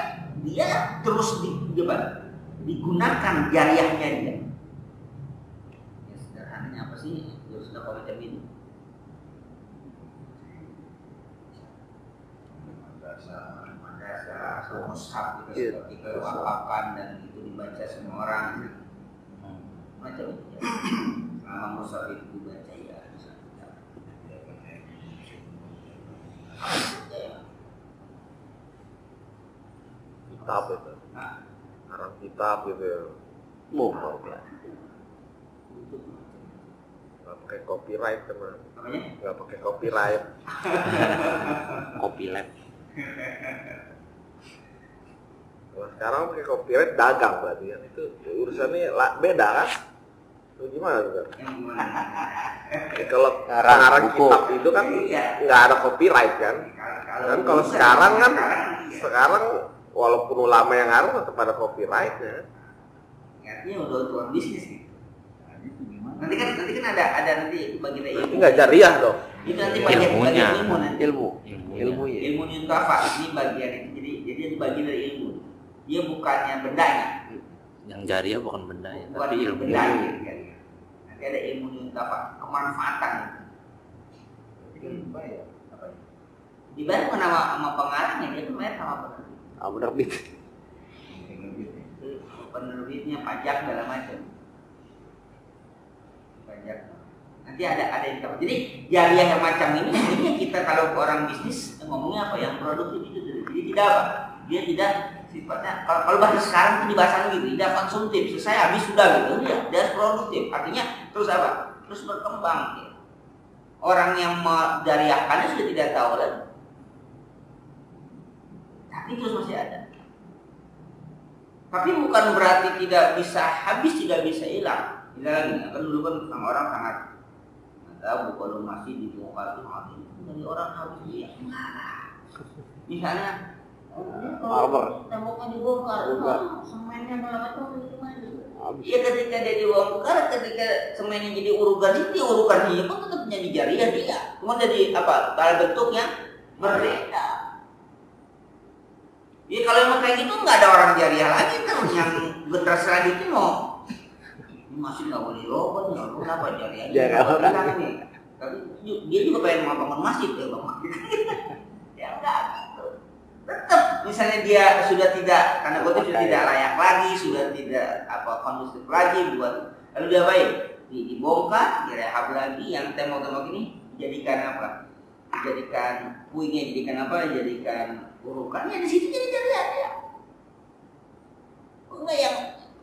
dia terus digunakan jariahnya dia. Ya sederhananya apa sih? Ya sudah macam ini. Madrasah, mushaf itu seperti kewakafan dan itu dibaca semua orang. Macam itu. Selama mushaf itu dibaca ya bisa. Kitab itu, Arab kitab gitu ya. Mau Nggak pakai copyright teman. Nggak pakai copyright. copyright. Kalau sekarang pakai copyright dagang berarti kan itu urusannya beda kan? Itu gimana tuh? Kalau pengarang kitab itu kan nggak ada copyright kan? Dan kalau sekarang kan walaupun ulama yang ngaruh tetap ada copyright-nya. Artinya udah untuk bisnis gitu. Nanti kan ada nanti bagian ilmu. Itu nggak jariah dong. Itu nanti bagian ilmu nanti. Ilmunya. Ilmu intafa ini bagian itu. Jadi itu bagian dari ilmu. Dia bukannya bendanya. Yang jariah bukan bendanya, Bukan tapi ilmu. bendanya. Nanti ada ilmu intafa, kemanfaatan. Dibayar bukan sama pengarangnya, dia tuh bayar sama penerbit. Penerbit. Penerbitnya pajak segala macam. Pajak. Nanti ada yang tahu. Jadi jariah yang macam ini kita kalau orang bisnis ngomongnya apa yang produktif itu. Jadi tidak apa? Dia tidak sifatnya kalau bahasa sekarang itu dibahasakan gitu, tidak konsumtif. Selesai habis sudah gitu. Dia produktif. Artinya terus apa? Terus berkembang. Ya. Orang yang menjariahkannya sudah tidak tahu lagi. Tapi terus masih ada. Tapi bukan berarti tidak bisa habis, tidak bisa hilang. Tidak lagi. Kan dulu kan orang sangat tahu kalau masih dibongkar itu dari orang habis dia. Misalnya, temboknya dibongkar, semennya berapa tahun itu maju. Iya ketika dia dibongkar, ketika semennya jadi urugan dia pun tetap menjadi jariah dia. Cuma jadi apa? Dalam bentuknya berbeda. Ya kalau emang kayak gitu nggak ada orang jariah lagi kan yang generasi selanjutnya mau masih nggak boleh robot nggak boleh apa jariah nih. Tapi dia juga pengen membangun masjid ya bang. Ya enggak gitu. Tetap misalnya dia sudah tidak karena sudah tidak layak lagi, sudah tidak kondusif lagi buat lalu dia baik dibongkar, direhab lagi yang tembok-tembok ini dijadikan apa? Dijadikan puingnya, jadikan apa? Dijadikan urukannya di situ jadi jariah ya. Enggak yang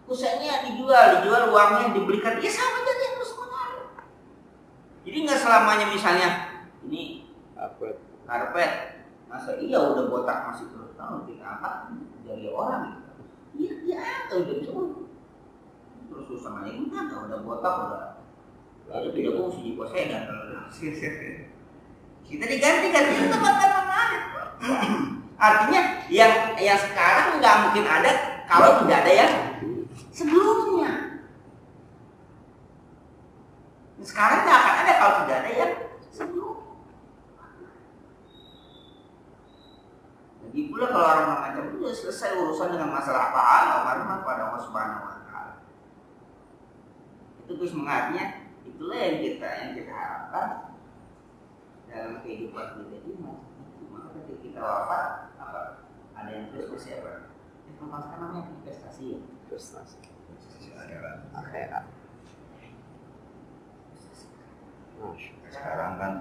pusatnya dijual uangnya dibelikan ya sama jadi terus mengalir. Jadi nggak selamanya misalnya ini karpet masa iya udah botak masih terus tahun kita angkat dari orang dia udah bisa terus usamanya itu kan udah botak udah lalu tidak mau sih posedan kita digantikan itu tempatkan mengalir. Artinya yang sekarang nggak mungkin ada kalau tidak ada yang sebelumnya. Sekarang tidak akan ada kalau tidak ada yang sebelumnya. Lagi pula kalau orang macam itu selesai urusan dengan masalah pahala, karena pada Allah Subhanahu Wa Taala. Itu terus mengatnya itulah yang kita harapkan dalam kehidupan kita ini. Maka ketika kita wafat ada yang terus bersiap. Itu namanya investasi. Akhirat. Sekarang kan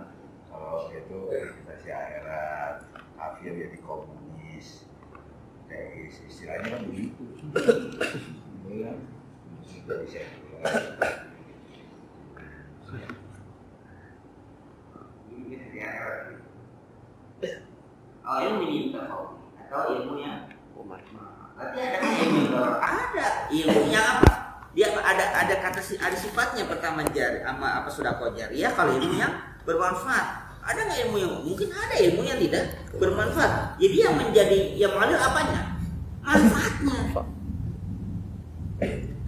kalau itu investasi akhirat, kafir jadi komunis, kayak istilahnya kan begitu. Iya, jadi sekuler. Ini ilmu atau ilmu yang Berarti ada ilmu, ada ilmu yang apa? Dia ada kata ada sifatnya pertama jari sama apa sudah jariyah kalau ilmu yang bermanfaat. Ada nggak ilmu yang mungkin ada ilmu yang tidak bermanfaat. Jadi yang menjadi yang mengalir apanya? Manfaatnya.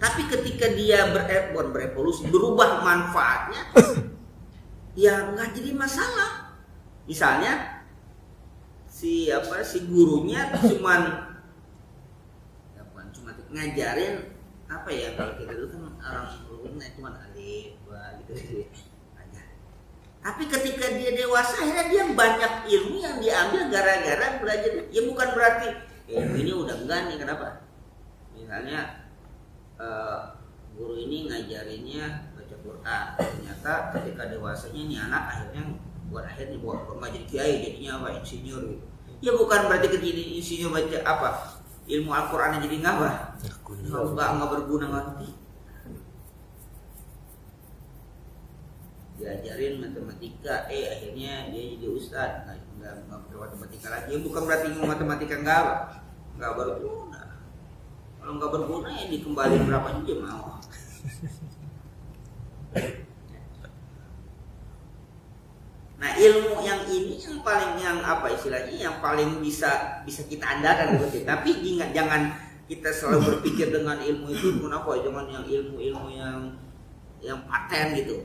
Tapi ketika dia berevolusi, berubah manfaatnya, ya nggak jadi masalah. Misalnya si gurunya cuma ngajarin apa ya, kalau kita dulu kan orang gurunya cuma alif ba gitu aja. Tapi ketika dia dewasa akhirnya dia banyak ilmu yang diambil gara-gara belajar. Ya bukan berarti ilmu ini udah enggak nih, kenapa? Misalnya guru ini ngajarinnya baca Quran, ternyata ketika dewasanya nih anak akhirnya buat jadi kiai, jadinya apa, insinyur gitu. Ya bukan berarti ketika insinyur baca apa ilmu Al-Quran jadi nggak berguna nanti. Diajarin matematika, akhirnya dia jadi ustadz, nggak matematika lagi. Ya bukan berarti ilmu matematika nggak berguna. Kalau nggak berguna ya dikembaliin berapa juga mau. Nah ilmu yang ini yang apa istilahnya yang paling bisa kita andalkan gitu. Tapi jangan kita selalu berpikir dengan ilmu itu kenapa jangan yang ilmu yang paten gitu.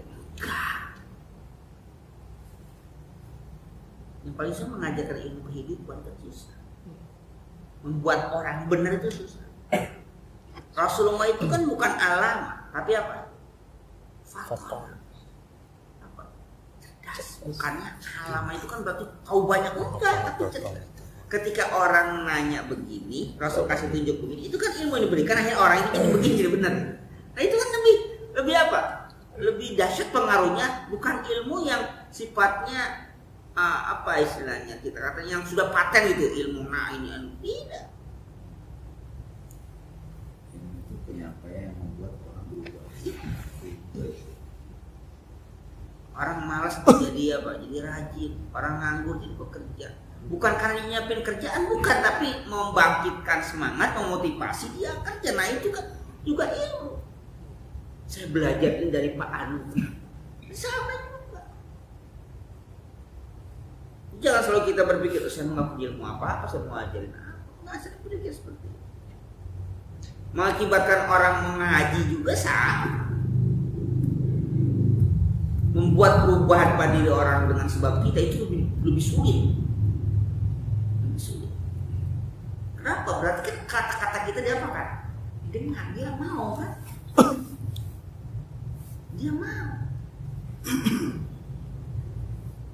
Yang paling susah mengajarkan ilmu kehidupan itu susah. Membuat orang benar itu susah. Rasulullah itu kan bukan alama, tapi apa? Faktor. Bukannya alama itu kan berarti tahu banyak, enggak, tapi ketika orang nanya begini, Rasul kasih tunjuk begini, itu kan ilmu yang diberikan, akhirnya orang itu jadi begini jadi benar. Nah itu kan lebih apa? Lebih dahsyat pengaruhnya, bukan ilmu yang sifatnya apa istilahnya kita kata yang sudah paten gitu, ilmu ini tidak. Itu penyampaian yang membuat orang berubah. Orang malas jadi apa? Jadi rajin. Orang nganggur jadi bekerja. Bukan karena nyiapin kerjaan, bukan, tapi membangkitkan semangat, memotivasi dia kerja. Nah itu kan juga ilmu. Saya belajar ini dari Pak Anu. Sama juga. Jangan selalu kita berpikir, saya nggak punya ilmu apa-apa, saya mau ajarin apa. Nggak usah berpikir seperti itu. Mengakibatkan orang mengaji juga sama. Membuat perubahan pada diri orang dengan sebab kita itu lebih sulit. Lebih sulit. Kenapa? Berarti kan kata-kata kita dia apa kan? Dia mau kan? Dia mau.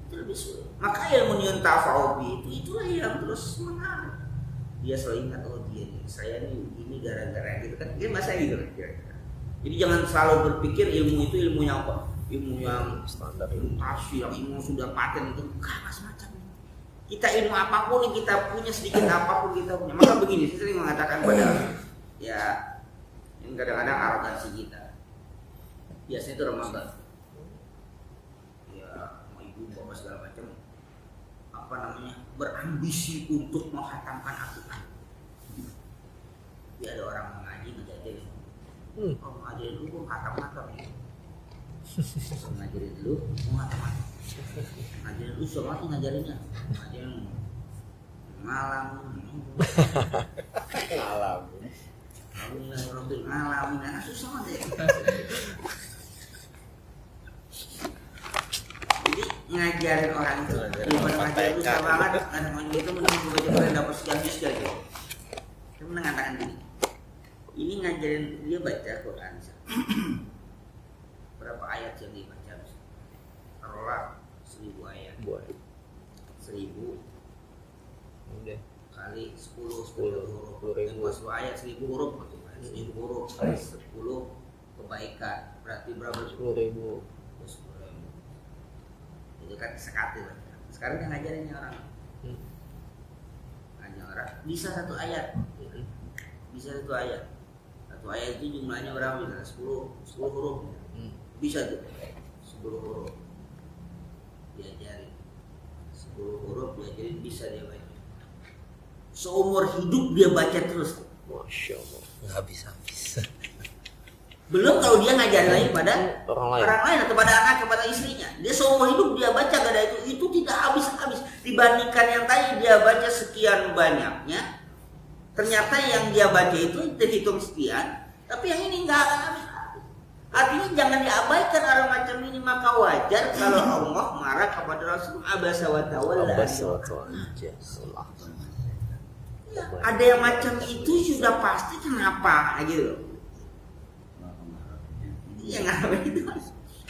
Itu lebih sulit. Maka ilmu yuntafa'u bi itulah yang terus mengalir. Dia selalu ingat, oh dia nih, saya nih ini gara-gara gitu kan. Dia masa gitu kan. Jadi jangan selalu berpikir ilmu itu ilmu yang apa? Ilmu yang standar, ilmu tasawuf, ilmu sudah paten itu enggak macam-macam. Kita ilmu apapun yang kita punya, sedikit apapun kita punya. Maka begini, saya sering mengatakan pada ya yang kadang-kadang arogansi kita. Biasanya itu Ramadan. Ya, mau ibu bapak segala macam apa namanya? Berambisi untuk menghatamkan Al-Quran. Dia ada orang mengaji ngajarin. Oh, ngajarin dulu khatam-khatam ya. Ngajarin dulu, ngajarin dulu sholat ngajarinnya, ngajarin malam, Alhamdulillah, susah deh. Jadi ngajarin orang itu, ngajarin itu susah banget. Kadang-kadang itu menunggu baca dapat sekian gitu. Kita mengatakan gini, ini ngajarin dia baca Quran. Berapa ayat yang dibaca? Taruhlah 1000 ayat. 1000 kali 10 huruf. 10 ayat 1000 huruf. 1000 huruf kali 10 kebaikan. Berarti berapa? 10.000. Itu kan sekali. Sekarang yang ngajarin orang. Hanya orang bisa satu ayat. Bisa satu ayat. Satu ayat itu jumlahnya berapa? 10 huruf. Bisa tuh 10 huruf diajarin, 10 huruf diajarin bisa dia baca. seumur hidup dia baca terus. Masya Allah. Nggak habis-habis. Belum kalau dia ngajarin lagi pada Orang lain. atau pada anak, kepada istrinya. Dia seumur hidup dia baca gada itu tidak habis-habis. Dibandingkan yang tadi dia baca sekian banyaknya, ternyata yang dia baca itu terhitung sekian, tapi yang ini nggak akan habis-habis. Artinya jangan diabaikan orang macam ini, maka wajar kalau Allah marah kepada Rasul abasa wa tawalla. Ya, ada yang macam itu sudah pasti kenapa gitu. Yang ngapain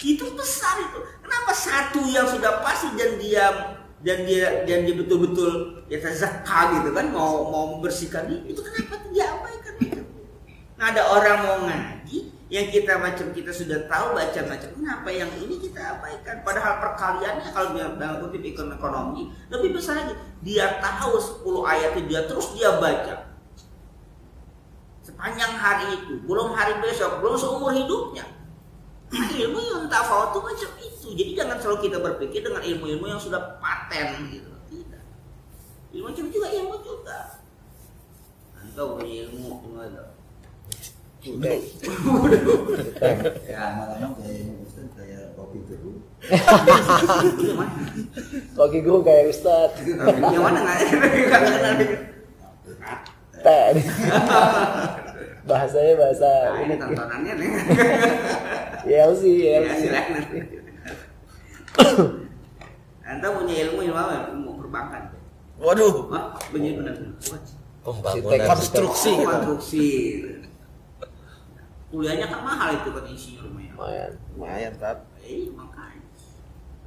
itu besar itu. Kenapa satu yang sudah pasti dan dia betul-betul ya zakah gitu kan, mau membersihkan itu kenapa diabaikan itu? Nah, ada orang mau ngaji yang kita sudah tahu baca macam, kenapa yang ini kita abaikan? Padahal perkaliannya kalau dalam kutip ekonomi lebih besar lagi. Dia tahu 10 ayat itu dia baca sepanjang hari itu, belum hari besok, belum seumur hidupnya. Ilmu yang tafawut itu macam itu. Jadi jangan selalu kita berpikir dengan ilmu-ilmu yang sudah paten gitu. Tidak. Ilmu macam juga ilmu juga. Antum punya ilmu gimana? Ya malam kayak Ustaz kayak kopi gerung. Koki guru kayak Ustaz. Yang mana nggak? Teh. Bahasanya bahasa Nah, ini tontonannya nih. YLC. Ya, silakan. Anda punya ilmu apa? Ilmu perbankan. Waduh. Hah? Benar. Pembangunan Konstruksi. Konstruksi. Kuliahnya kan mahal itu kan insinyur Lumayan, Tat. Makanya.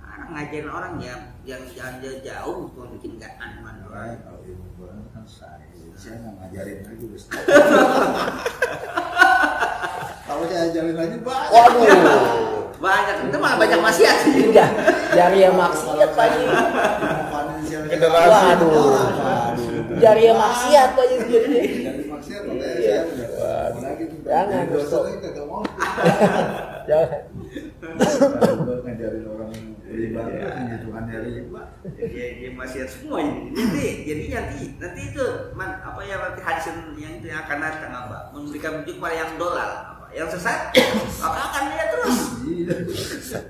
Orang ngajarin orang yang jauh untuk bikin gak aman. Kalau ilmu Quran kan saya nggak ngajarin lagi Ustaz. Kalau saya ajarin lagi banyak. Waduh. Banyak, itu malah banyak maksiat sih. Tidak. Jariah maksiat lagi. Waduh. Jariah maksiat lagi jadi. Jadi maksiat saya udah lagi Jangan, dosa lagi kagak mau. Jangan. Kalau ngajarin orang beribadah menyatukan hari riba. Dia maksiat semua ini. Jadi nanti itu apa ya, nanti hadis yang itu yang akan datang apa? Memberikan petunjuk pada yang dolal, apa? Yang sesat, maka akan dia terus.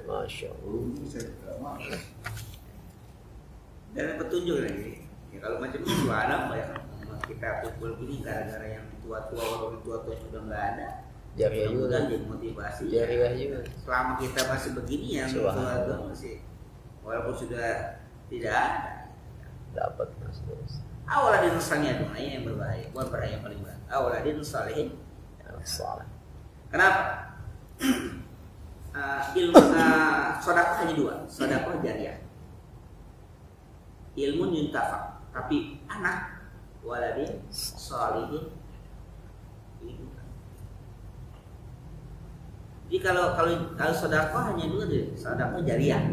Masya Allah. Saya tidak mau. Dan petunjuk lagi. Ya kalau macam itu ada ya, kita kumpul ini gara-gara yang tua-tua, orang tua-tua sudah nggak ada. Jariah juga. Jadi motivasi. Jariah juga. Selama kita masih begini ya, tua-tua masih, walaupun sudah tidak ada. Dapat mas terus. Awaladin salihnya dong, ini yang berbahaya, bukan berbahaya yang paling berat. Awaladin salihin. Salah. Kenapa? Ilmu sedekah hanya dua, sedekah jariah. Ilmu yuntafa, tapi anak waladin salihin itu. Jadi kalau sedekah hanya dua deh, sedekah jariah,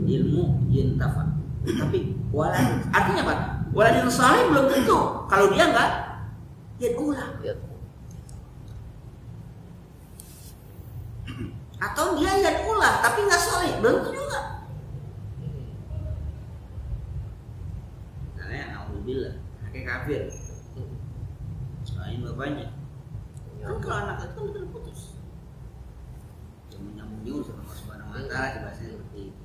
ilmu yuntafa. Tapi waladin, artinya apa? Waladin salih belum tentu. Kalau dia enggak, ya ulah. Atau dia yang ulah tapi nggak soleh, belum tentu juga. Karena alhamdulillah, kayak kafir. Soalnya bapaknya. Kan kalau anak itu kan betul putus. Yang menyambung sama Allah Subhanahu Wa Taala bahasanya seperti itu.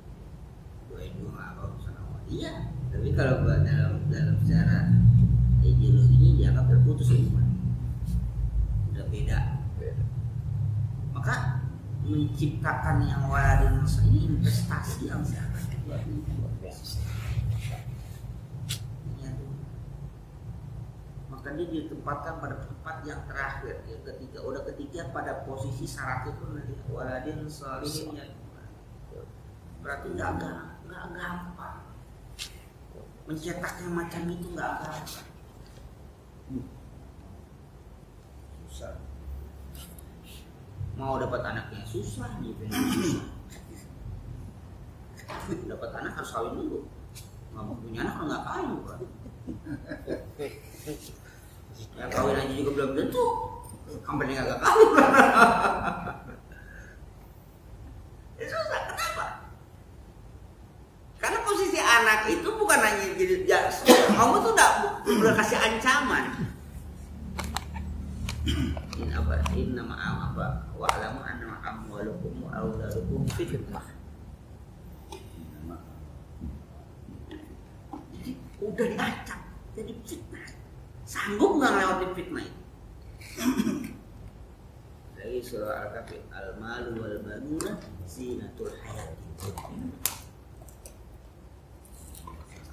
Doain dua nggak apa urusan Allah. Iya, tapi kalau dalam secara ideologinya dianggap terputus hubungan. Udah beda. Maka menciptakan yang waladin ini investasi yang sangat luar biasa. Maka dia ditempatkan pada tempat yang terakhir, yang ketiga. Udah ketiga pada posisi syarat itu nanti waladin salihin ya. Berarti nggak gampang. Mencetak yang macam itu nggak gampang. Susah. Mau dapat anaknya susah, dapat anak harus kawin dulu. Nggak mau punya anak nggak kawin, Pak. Ya kawin aja juga belum tentu. Kampanye nggak kawin. Susah, kenapa? Karena posisi anak itu bukan hanya jadi ya, kamu tuh nggak boleh kasih ancaman. Ini apa? Ini nama apa? Wa alamu anna amwalukum wa auladukum fitnah. Jadi udah diancam, jadi fitnah. Sanggup nggak ngelewatin fitnah itu? Dari surah Al-Kahfi, al-malu wal banuna zinatul hayati.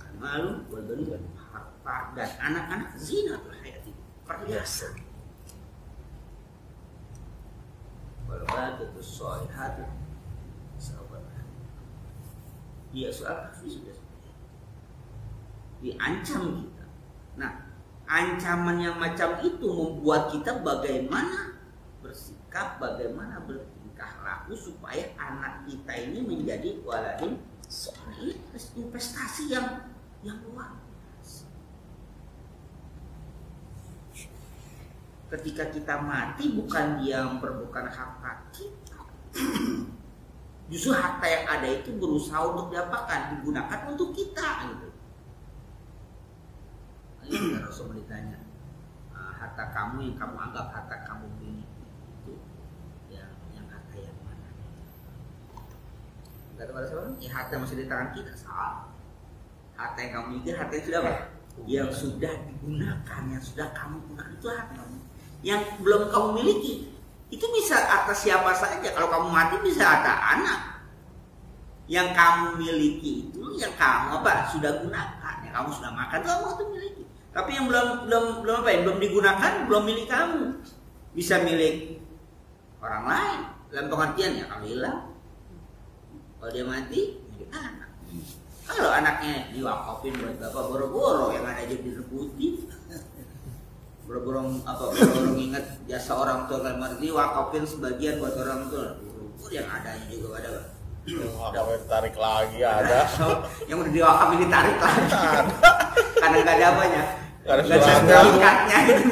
Al-malu wal banuna, harta dan anak-anak zinatul hayati, perhiasan. Wal baqiyatu sholihatu sahabat. Dia surah Al-Kahfi sudah diancam kita. Nah, ancaman yang macam itu membuat kita bagaimana bersikap, bagaimana bertingkah laku supaya anak kita ini menjadi waladin soleh. Investasi yang luar biasa. Ketika kita mati bukan dia memperebutkan harta kita. Justru harta yang ada itu berusaha untuk diapakan? Digunakan untuk kita gitu. Ini Rasul ditanya, harta kamu yang kamu anggap harta kamu miliki itu yang harta yang mana? Kata Rasul, ya harta masih di tangan kita, salah. Harta yang kamu miliki harta yang sudah apa? Yang sudah digunakan, yang sudah kamu gunakan itu harta kamu. Yang belum kamu miliki itu bisa atas siapa saja. Kalau kamu mati bisa atas anak. Yang kamu miliki itu yang kamu apa? Sudah gunakan, yang kamu sudah makan itu kamu itu miliki. Tapi yang belum digunakan belum milik kamu, bisa milik orang lain. Dalam pengertian ya kamu hilang, kalau dia mati milik anak. Kalau anaknya diwakafin buat bapak boro-boro yang ada jadi putih, boro-boro ingat jasa orang tua kan mati wakafin sebagian buat orang tua. Yang adanya juga ada. Yang ditarik lagi ada. Yang udah diwakafin ditarik lagi. Karena nggak ada apanya. Ada sertifikatnya gitu.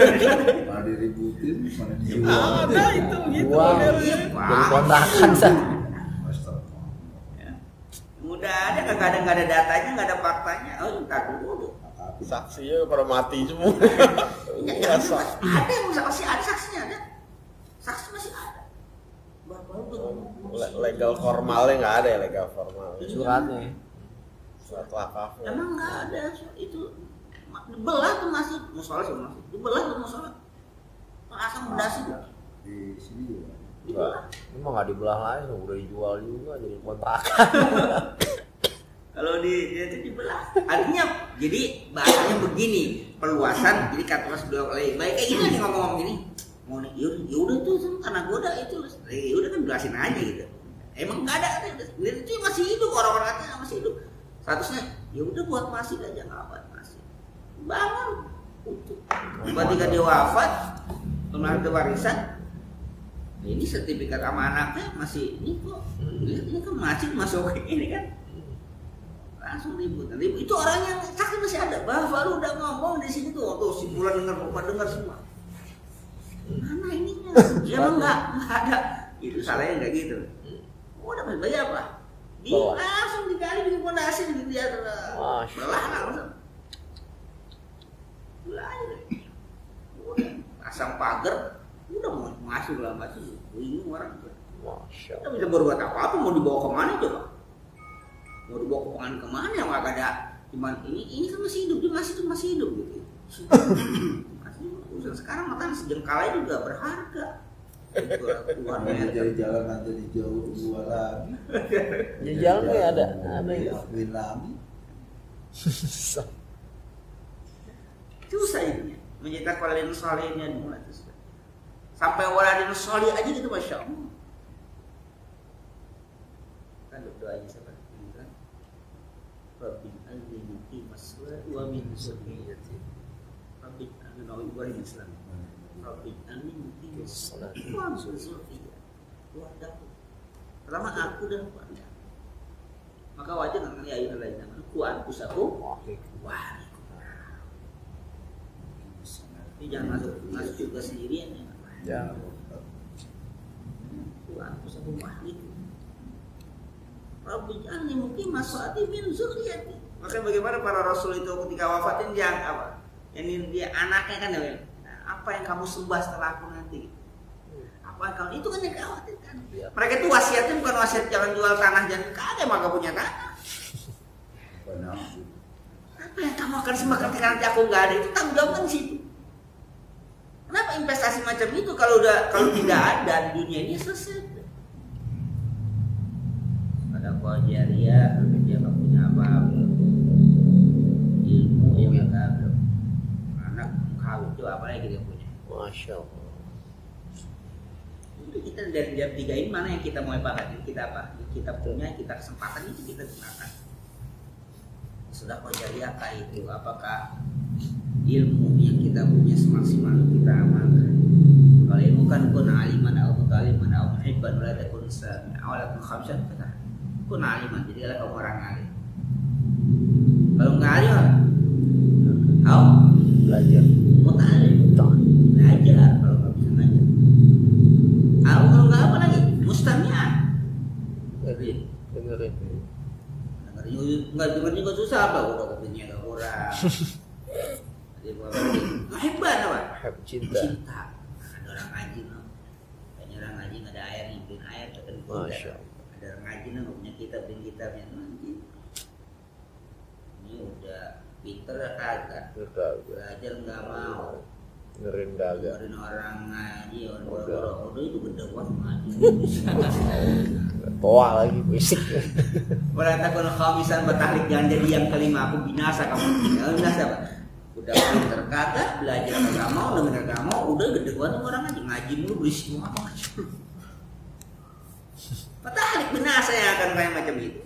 Mana diributin, mana dijual. Ada itu gitu. Wow. Jadi kontakan sah. Udah ada nggak ada datanya, nggak ada faktanya. Oh, entar dulu. Saksinya pada mati semua. Ya, ada yang masih ada saksinya ada. Saksi masih ada. Legal formalnya nggak ada ya, legal formal. Suratnya. Surat wakaf. Emang nggak ada itu. Dibelah tuh masih musola sih masih. Dibelah tuh musola. Langsung berdasi. Di sini juga. Dibelah. Ini mah nggak dibelah lain, udah dijual juga jadi kontakan. Kalau dia itu dibelah. Artinya jadi bahasanya begini, perluasan. Jadi kata Mas dua kali. Baik kayak gini nih ngomong gini. Mau nih, yaudah tuh tanah goda itu. Yaudah kan belasin aja gitu. Emang nggak ada. Itu masih hidup, orang-orang katanya masih hidup. Statusnya ya udah buat masjid aja, nggak apa masjid. Bangun utuh. Ketika dia wafat, harta warisan. Ini sertifikat sama anaknya masih ini kok. Ini kan masjid masuk ini kan. Langsung ribut. Itu orang yang saksi masih ada. Baru udah ngomong di sini tuh si bulan dengar semua. Mana ininya? Ya emang nggak ada. Itu salahnya nggak gitu. Udah bayar apa? Langsung digali bikin pondasi gitu dia belah langsung. Belah aja. Udah pasang pagar, udah mau masuk lah masuk. Bingung orang tuh. Masya Kita bisa berbuat apa-apa, mau dibawa kemana coba? Mau dibawa kemana yang nggak ada? Cuman ini kan masih hidup, dia masih hidup gitu. Masih hidup. Sekarang matang sejengkalnya juga berharga. Jadi jalan nanti dijauh dua lagi. Ya jalan nggak ada itu. Diakuin lagi. Susah ini. Mencetak waladin solehnya dimulai itu. Sampai waladin soleh aja gitu masya Allah. Kan doa aja seperti ini kan. Rabbi anni muqimas wa min dzurriyyati. Rabbi anni nawi Islam. Rabbi anni muqimas wa min dzurriyyati. Wahdahu. Pertama aku dan keluarga. Maka wajar dengan ayat lain namanya kuan pusaku. Wah. Ini jangan masuk juga sendirian ya. Jangan. Tuhan pusaku wah itu. Rabbi anni muqimas wa min dzurriyyati. Maka bagaimana para rasul itu ketika wafatin dia apa? Yang dia anaknya kan ya, apa yang kamu sembah setelah aku nanti? Apa yang kamu itu kan yang dikhawatirkan. Iya. Mereka itu wasiatnya bukan wasiat jangan jual tanah jangan kagak maka punya tanah. Benar. Apa yang kamu akan sembah ketika nanti aku nggak ada itu tanggung jawab di situ. Kenapa investasi macam itu kalau tidak ada di dunia ini selesai? Pada Qajariyah dia nggak punya apa-apa, ilmu yang nggak ada, anak kawin itu apa lagi dia punya? Masya Allah. Itu kita dari jam 3 ini mana yang kita mau pakai? Kita apa? Kita punya, kita kesempatan itu kita gunakan. Sudah Qajariyah itu apakah ilmu yang kita punya semaksimal kita amalkan? Kalau ilmu kan kun aliman atau mutaliman atau muhibban wala takun sami'an wala takun khamsan kata kun aliman, jadi kalau kamu orang alim. Kalau nggak alim apa? Belajar. Mutalim. Belajar kalau nggak bisa ngajar. Kalau nggak apa lagi? Mustami'an. Dengerin. Nggak dengerin juga susah apa? Udah kopinya nggak kurang. Muhibban apa? Cinta. Ada orang ngaji no. Kayaknya orang ngaji nggak ada air nih, beliin air katakan Masya Allah. ada orang ngaji no, nggak punya kitab, beliin kitabnya nanti. Ini udah pinter ya kagak. Belajar nggak mau. Dengerin kagak. Dengerin orang ngaji, orang bodoh itu gede banget ngaji. Toa lagi berisik. Wala takun khamisan batahlik, jangan jadi yang kelima aku binasa kamu. Binasa apa? Udah pinter kagak, belajar kagak mau, denger kagak mau, udah gede banget orang ngaji mulu berisik apa ngaji. Batahlik binasa yang akan kayak macam itu.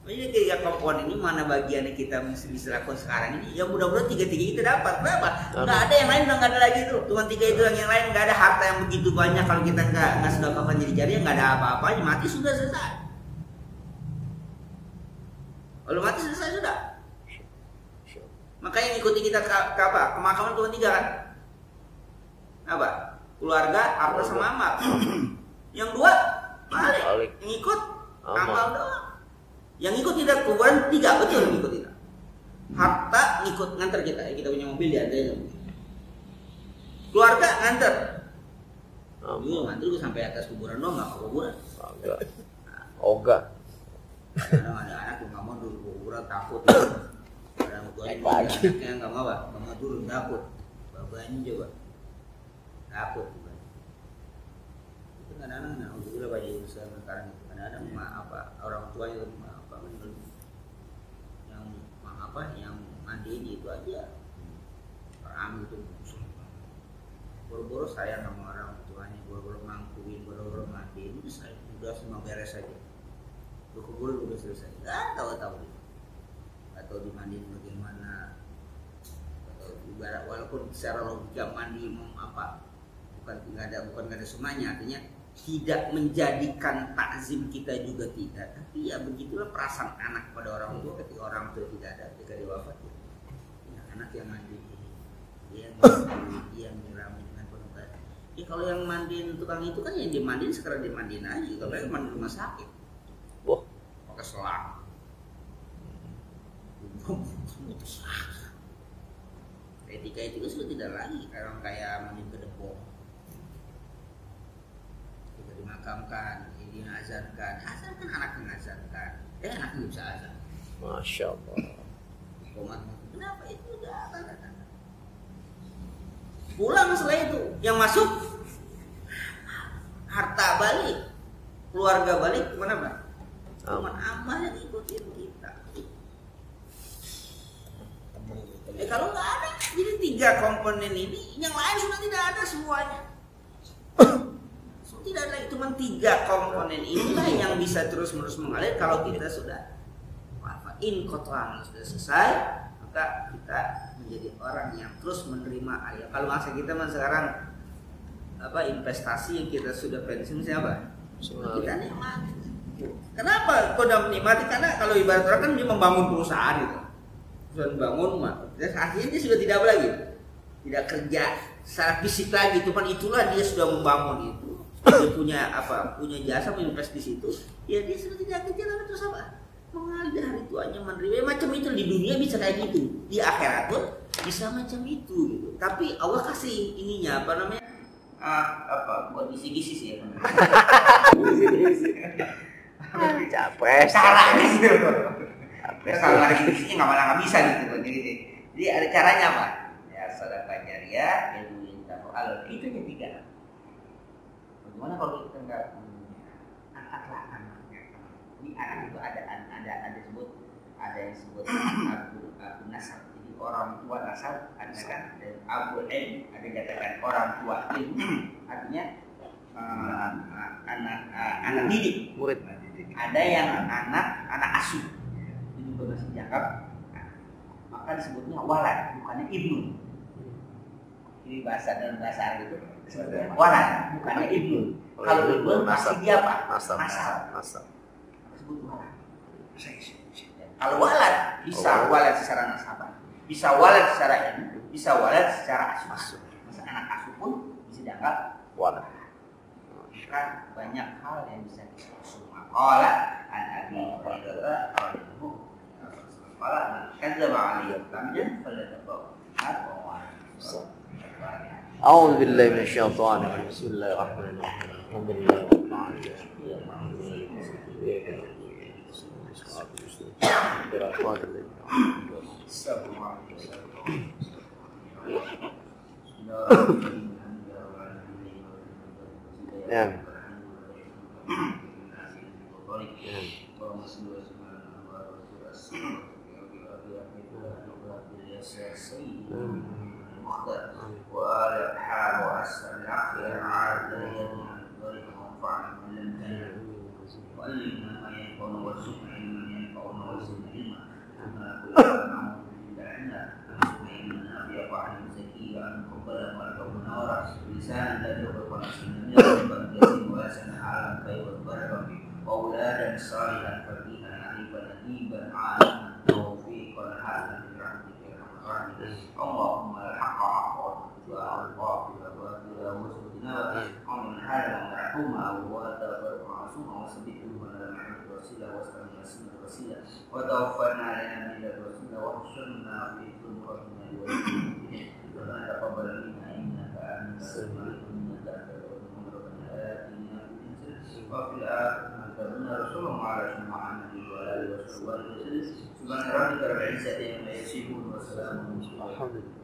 Jadi tiga komponen ini mana bagiannya kita mesti bisa lakukan sekarang ini? Ya mudah-mudahan tiga-tiga kita dapat. Berapa? Nggak ada yang lain, udah nggak ada lagi itu. Cuma tiga itu yang lain nggak ada harta yang begitu banyak. Kalau kita nggak sedekahkan jadi jariah nggak ada apa-apanya, mati sudah selesai. Kalau mati selesai sudah. Makanya ngikuti kita ke apa? Pemakaman cuma tiga kan? Apa? Keluarga, harta sama amal. Yang dua balik. Yang ikut amal doang. Yang ikut tidak kuburan tiga, betul ngikut tidak. Harta ngikut nganter kita punya mobil ya ada. Keluarga nganter. Nganter juga sampai atas kuburan doang, nggak ke kuburan. Enggak. Oga. Kadang ada anak yang nggak mau dulu kuburan takut. Ada anaknya nggak mau, nggak mau turun takut. Bapaknya juga takut. Itu kadang-kadang nah udah baju usaha sekarang itu kadang-kadang apa orang tua yang yang mandiin itu aja orang itu boro-boro sayang sama orang tuanya, boro-boro mangkuin, boro-boro mandiin itu saya udah semua beres aja, udah kubur udah selesai, nggak tahu atau dimandiin bagaimana, atau ibarat walaupun secara logika mandi apa bukan ada sunnahnya, artinya tidak menjadikan takzim kita juga tidak, tapi ya begitulah perasaan anak pada orang tua ketika orang tua tidak ada ketika dia wafat ya, anak yang mandi dia nyiramin dengan penuh kasih. Ya kalau yang mandiin tukang itu kan yang dimandiin sekarang dimandiin aja, kalau mereka mandi rumah sakit pakai selang etika itu sudah tidak lagi orang kayak mandi kedepok dimakamkan, diazankan, azan kan anak mengazankan, anaknya bisa azan. Masya Allah. Kenapa itu udah ada? Pulang setelah itu, yang masuk harta balik, keluarga balik, kemana Pak? Cuma amal yang ikutin kita. Kalau nggak ada, jadi tiga komponen ini, yang lain sudah tidak ada semuanya. Tidak ada lagi, cuma tiga komponen inilah yang bisa terus-menerus mengalir kalau kita sudah wafat kotoran sudah selesai, maka kita menjadi orang yang terus menerima ayat. Kalau masa kita sekarang investasi yang kita sudah pensiun siapa? Kita nikmati. Kenapa kau udah menikmati? Karena kalau ibarat orang kan dia membangun perusahaan itu, sudah membangun rumah, akhirnya dia sudah tidak lagi, tidak kerja secara fisik lagi, cuma itulah dia sudah membangun itu. Dia punya jasa, punya invest di situ, ya dia sudah tidak kerja lagi terus apa? mengalir hari tuanya menerima macam itu. Di dunia bisa kayak gitu, di akhirat pun bisa macam itu gitu. Tapi Allah kasih ininya apa namanya, buat kisi-kisi sih ya. Capres. Cara gitu. Kalau lagi kisinya nggak bisa gitu. Jadi ada caranya apa? Ya sedekah jariah, ilmu yang tafa'al, itu yang tiga. Bagaimana kalau kita nggak angkatlah anaknya? Ini anak itu ada sebut, ada yang sebut abu nasab. Jadi orang tua nasab ada kan, dan abu ilm ada yang katakan orang tua ilmu. Artinya anak didik, Murid. ada yang anak asuh, itu juga masih dianggap. Maka disebutnya walad, bukannya ibnu. Ini bahasa dalam bahasa Arab itu disebutnya walad, bukannya ibnu. Kalau ibnu pasti dia apa? Nasab. Disebut walad. Kalau walad bisa walad secara nasaban, bisa walad secara ilmu, bisa walad secara asuh. Masa anak asuh pun bisa dianggap Walad. kan banyak hal yang bisa kita asuh. Qala an Abi Hurairah radhiyallahu anhu qala kadzdzaba alaihi tamjan faladabau أعوذ بالله من الشيطان الرجيم بسم الله الرحمن الرحيم الحمد لله رب العالمين وآل حال وأسأل العقل العادية ذلك وانفعنا من لم تنع وألمنا ما ينفعنا وارزقنا علما ينفعنا وزدنا علما كما كل نعوذ بالله وارزقنا نافعا وعلما زكيا مقبلا وأرجو نورا لسانا تدعو ونفسنا من الرب يسير ويسنا على الخير والبركة وأولادا صالحا فقيها عريفا أديبا عالما توفيقا حسنا برحمتك يا أرحم الراحمين اللهم الحق حقا والباطل باطلا وارزقنا ومن هذا مرحوما وتبرك معصوما وثبته لنا مع الوسيله واستعنا سنه الوسيله وتوفنا لنا من الوسيله واحشرنا في زمرة الوليين ربنا تقبل منا انك انت السميع انك انت الغفور ربنا اتنا في الانسان وفي الاخره كنا رسولا على محمد وعلى اله وصحبه وسلم سبحان ربك رب العزه عما يصفون وسلام على المرسلين.